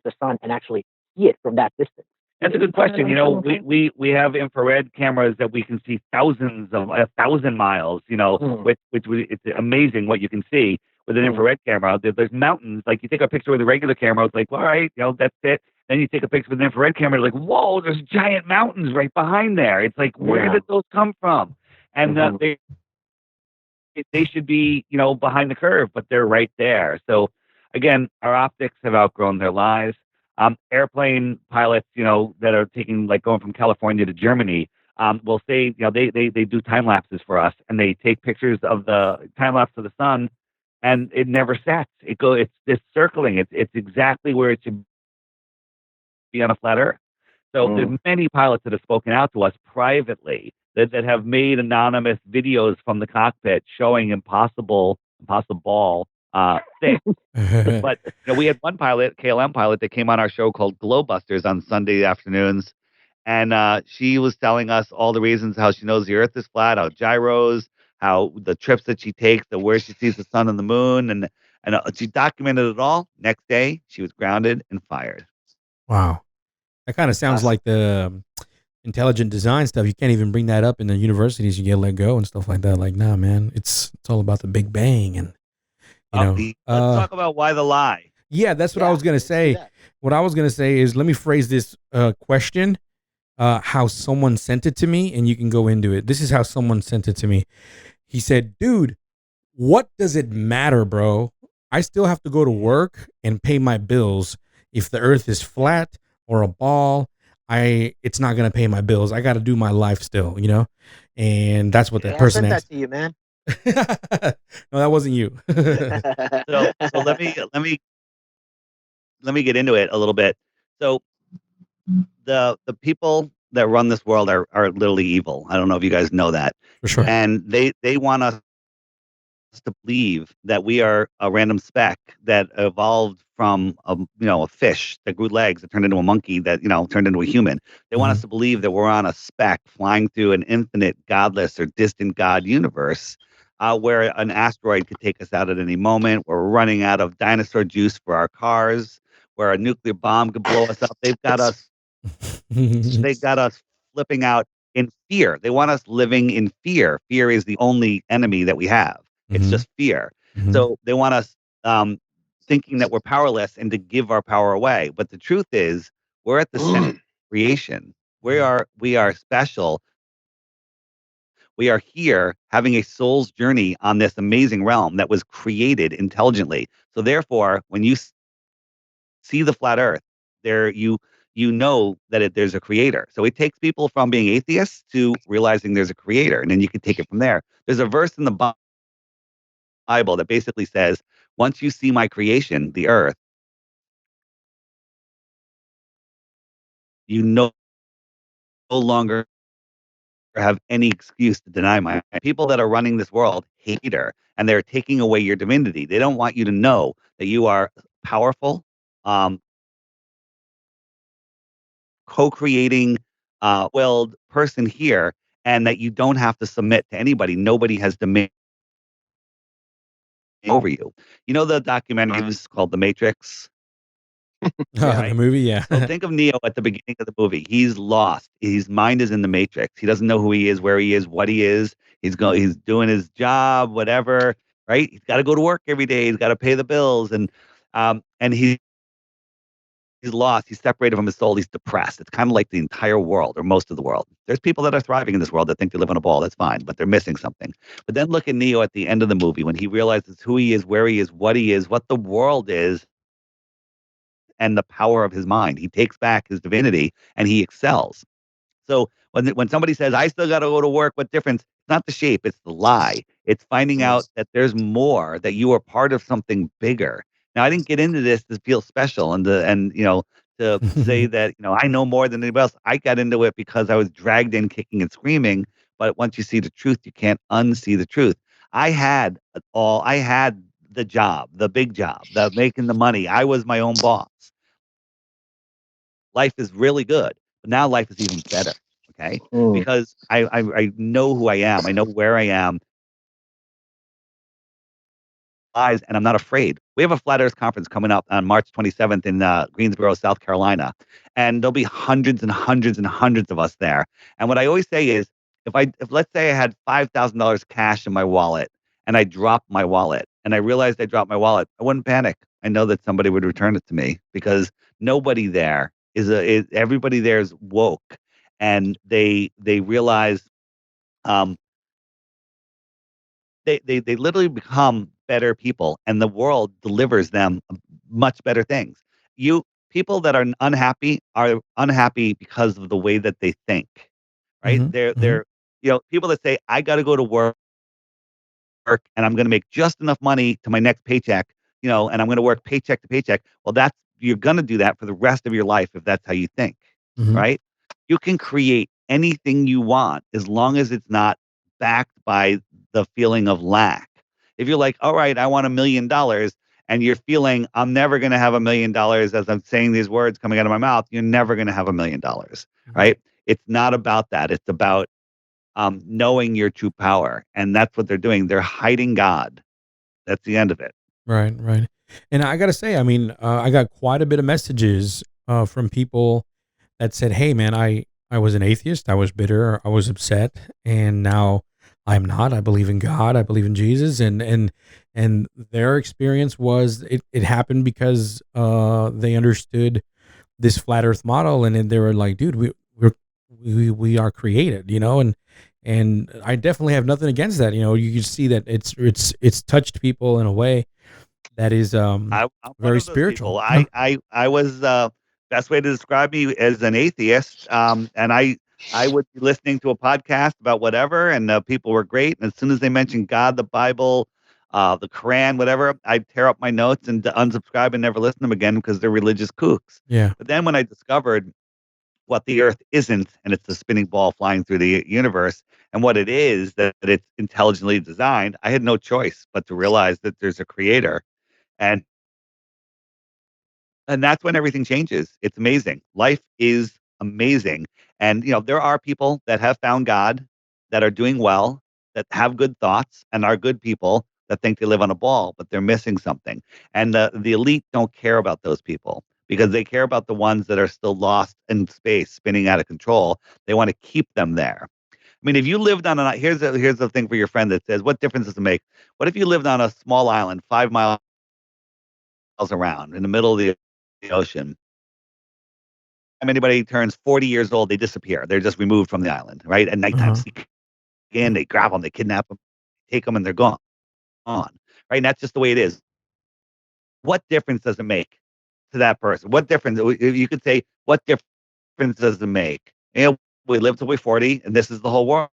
the sun and actually see it from that distance? That's a good question. You know, we have infrared cameras that we can see thousands of 1,000 miles. You know, which it's amazing what you can see with an infrared camera. There's mountains. Like you take a picture with a regular camera, it's like, all right, you know, that's it. Then you take a picture with an infrared camera, like, whoa, there's giant mountains right behind there. It's like, where did those come from? And they should be, you know, behind the curve, but they're right there. So again, our optics have outgrown their lives. Airplane pilots, you know, that are going from California to Germany, will say, you know, they do time lapses for us, and they take pictures of the time lapse of the sun, and it never sets. It's circling. It's exactly where it should be on a flat Earth. So there's many pilots that have spoken out to us privately that have made anonymous videos from the cockpit showing impossible things. But you know, we had one pilot, KLM pilot, that came on our show called Glowbusters on Sunday afternoons, and she was telling us all the reasons how she knows the Earth is flat, how gyros, how the trips that she takes, where she sees the sun and the moon, and she documented it all. Next day, she was grounded and fired. Wow. That kind of sounds like the intelligent design stuff. You can't even bring that up in the universities. You get let go and stuff like that. Like, nah, man, it's all about the Big Bang. And, you know, let's talk about why the lie. Yeah, that's what I was going to say. What I was going to say is, let me phrase this question, how someone sent it to me, and you can go into it. This is how someone sent it to me. He said, dude, what does it matter, bro? I still have to go to work and pay my bills. If the Earth is flat or a ball, it's not gonna pay my bills. I got to do my life still, you know. And that's what that person asked. I sent that to you, man. No, that wasn't you. So let me get into it a little bit. So the people that run this world are literally evil. I don't know if you guys know that. For sure. And they want us to believe that we are a random speck that evolved from a fish that grew legs that turned into a monkey that turned into a human. They want us to believe that we're on a speck flying through an infinite, godless, or distant god universe, where an asteroid could take us out at any moment. We're running out of dinosaur juice for our cars, where a nuclear bomb could blow us up. They've got us. They got us flipping out in fear. They want us living in fear. Fear is the only enemy that we have. It's just fear. So they want us thinking that we're powerless and to give our power away. But the truth is, we're at the center of creation. We are special. We are here having a soul's journey on this amazing realm that was created intelligently. So therefore, when you see the flat Earth, you know that there's a creator. So it takes people from being atheists to realizing there's a creator, and then you can take it from there. There's a verse in the Bible that basically says, once you see my creation, the Earth, you no longer have any excuse to deny my people that are running this world hate her, and they're taking away your divinity. They don't want you to know that you are powerful, um, co-creating, willed person here, and that you don't have to submit to anybody. Nobody has dominion over you. You know the documentary was called The Matrix, Yeah. The right? movie, yeah. So think of Neo at the beginning of the movie. He's lost. His mind is in the matrix. He doesn't know who he is, where he is, what he is. He's doing his job, whatever, right? He's got to go to work every day. He's got to pay the bills, and he's lost. He's separated from his soul. He's depressed. It's kind of like the entire world or most of the world. There's people that are thriving in this world that think they live on a ball. That's fine, but they're missing something. But then look at Neo at the end of the movie when he realizes who he is, where he is, what the world is, and the power of his mind. He takes back his divinity and he excels. So when somebody says, "I still got to go to work," what difference? It's not the shape; it's the lie. It's finding out Yes. that there's more, that you are part of something bigger. Now, I didn't get into this to feel special to say that I know more than anybody else. I got into it because I was dragged in kicking and screaming. But once you see the truth, you can't unsee the truth. I had I had the job, the big job, the making the money. I was my own boss. Life is really good, but now life is even better. Okay, Mm. because I know who I am. I know where I am. Eyes, and I'm not afraid. We have a Flat Earth conference coming up on March 27th in Greensboro, South Carolina, and there'll be hundreds and hundreds and hundreds of us there. And what I always say is, if let's say I had $5,000 cash in my wallet, and I dropped my wallet, and I realized I dropped my wallet, I wouldn't panic. I know that somebody would return it to me because nobody there everybody there is woke, and they realize. Um, they literally become better people, and the world delivers them much better things. You People that are unhappy because of the way that they think, right? Hmm. Hmm. They're people that say, "I got to go to work and I'm going to make just enough money to my next paycheck, and I'm going to work paycheck to paycheck." Well, you're going to do that for the rest of your life if that's how you think, Hmm. right? You can create anything you want as long as it's not backed by the feeling of lack. If you're like, "All right, I want $1 million," and you're feeling, "I'm never going to have $1 million," as I'm saying these words coming out of my mouth, you're never going to have $1 million, right? It's not about that. It's about knowing your true power. And that's what they're doing. They're hiding God. That's the end of it. Right, right. And I gotta say, I mean, I got quite a bit of messages from people that said, "Hey, man, I was an atheist. I was bitter. I was upset, and now I'm not. I believe in God. I believe in Jesus." And their experience was it happened because they understood this flat Earth model, and then they were like, "Dude, we are created," and I definitely have nothing against that. You can see that it's touched people in a way that is I'm one very of those spiritual. people. I was best way to describe me as an atheist. And I would be listening to a podcast about whatever, and people were great. And as soon as they mentioned God, the Bible, the Quran, whatever, I'd tear up my notes and unsubscribe and never listen to them again because they're religious kooks. Yeah. But then when I discovered what the Earth isn't, and it's a spinning ball flying through the universe, and what it is, that it's intelligently designed, I had no choice but to realize that there's a creator. And that's when everything changes. It's amazing. Life is amazing. And there are people that have found God, that are doing well, that have good thoughts, and are good people that think they live on a ball, but they're missing something. And the elite don't care about those people because they care about the ones that are still lost in space, spinning out of control. They want to keep them there. I mean, if you lived on here's the thing for your friend that says, "What difference does it make?" What if you lived on a small island, 5 miles around, in the middle of the ocean? Time anybody turns 40 years old, they disappear. They're just removed from the island, right? At nighttime, Uh-huh. sneak in, they grab them, they kidnap them, take them, and they're gone. Right? And that's just the way it is. What difference does it make to that person? What difference? You could say, what difference does it make? We live till we're 40, and this is the whole world.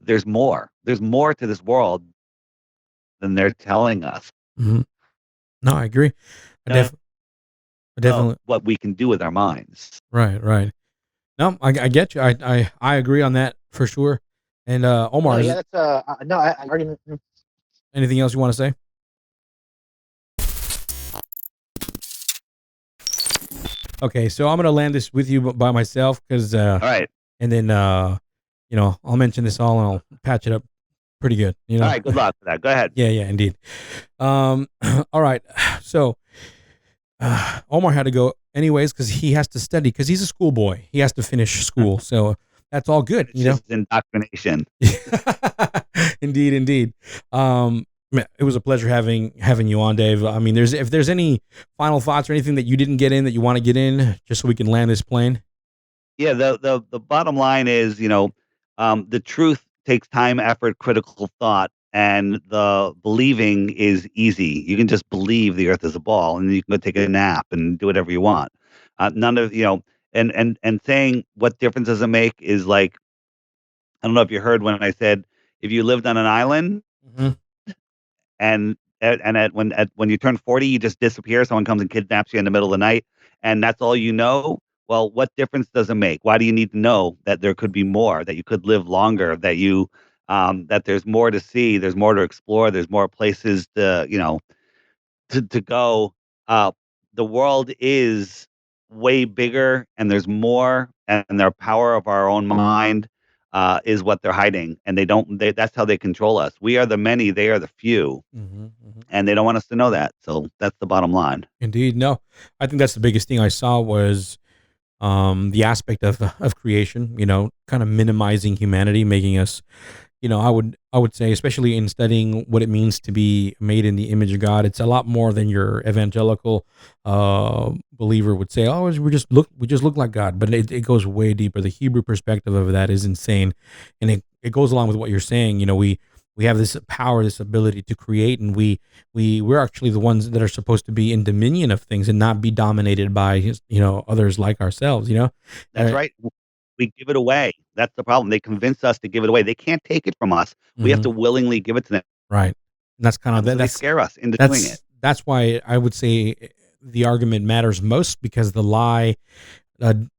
There's more. There's more to this world than they're telling us. Hmm. No, I agree. I No, definitely what we can do with our minds. right, right. No, I get you. I agree on that for sure. And Omar, No, is yeah, that's no, I already. anything else you want to say? Okay, so I'm gonna land this with you by myself because All right. and then I'll mention this all and I'll patch it up pretty good. All right. Good luck for that. Go ahead. Yeah, indeed. All right. So Omar had to go anyways because he has to study because he's a schoolboy. He has to finish school, so that's all good. It's just indoctrination. Indeed. Man, it was a pleasure having you on, Dave. I mean, if there's any final thoughts or anything that you didn't get in that you want to get in, just so we can land this plane. Yeah. The bottom line is, the truth takes time, effort, critical thought, and the believing is easy. You can just believe the Earth is a ball, and you can go take a nap and do whatever you want. None of and saying what difference does it make is like, I don't know if you heard when I said, if you lived on an island Mm-hmm. when you turn 40, you just disappear. Someone comes and kidnaps you in the middle of the night, and that's all you know. Well, what difference does it make? Why do you need to know that there could be more, that you could live longer, that there's more to see, there's more to explore, there's more places to go. Uh, the world is way bigger, and there's more, and their power of our own mind is what they're hiding, and that's how they control us. We are the many, they are the few, and they don't want us to know that. So that's the bottom line. Indeed. No, I think that's the biggest thing I saw was the aspect of creation. Kind of minimizing humanity, making us. I would say, especially in studying what it means to be made in the image of God, it's a lot more than your evangelical believer would say. Oh, we just look like God, but it goes way deeper. The Hebrew perspective of that is insane, and it goes along with what you're saying. We have this power, this ability to create, and we're actually the ones that are supposed to be in dominion of things and not be dominated by others like ourselves. That's Uh, right. We give it away. That's the problem. They convince us to give it away. They can't take it from us. We have mhm. to willingly give it to them. Right. And that's kind of So they that's scare us into doing it. that's why I would say the argument matters most because the lie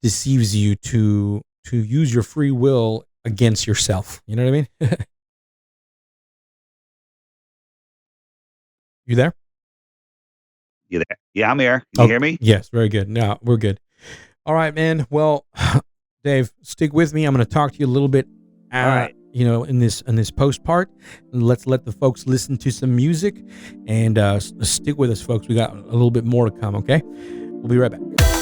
deceives you to use your free will against yourself. You know what I mean? You there? You there? Yeah, I'm here. Can you hear me? Yes, very good. No, we're good. All right, man. Well, Dave, stick with me. I'm going to talk to you a little bit. All right. In this post part, and let's let the folks listen to some music, and stick with us, folks. We got a little bit more to come. Okay, we'll be right back.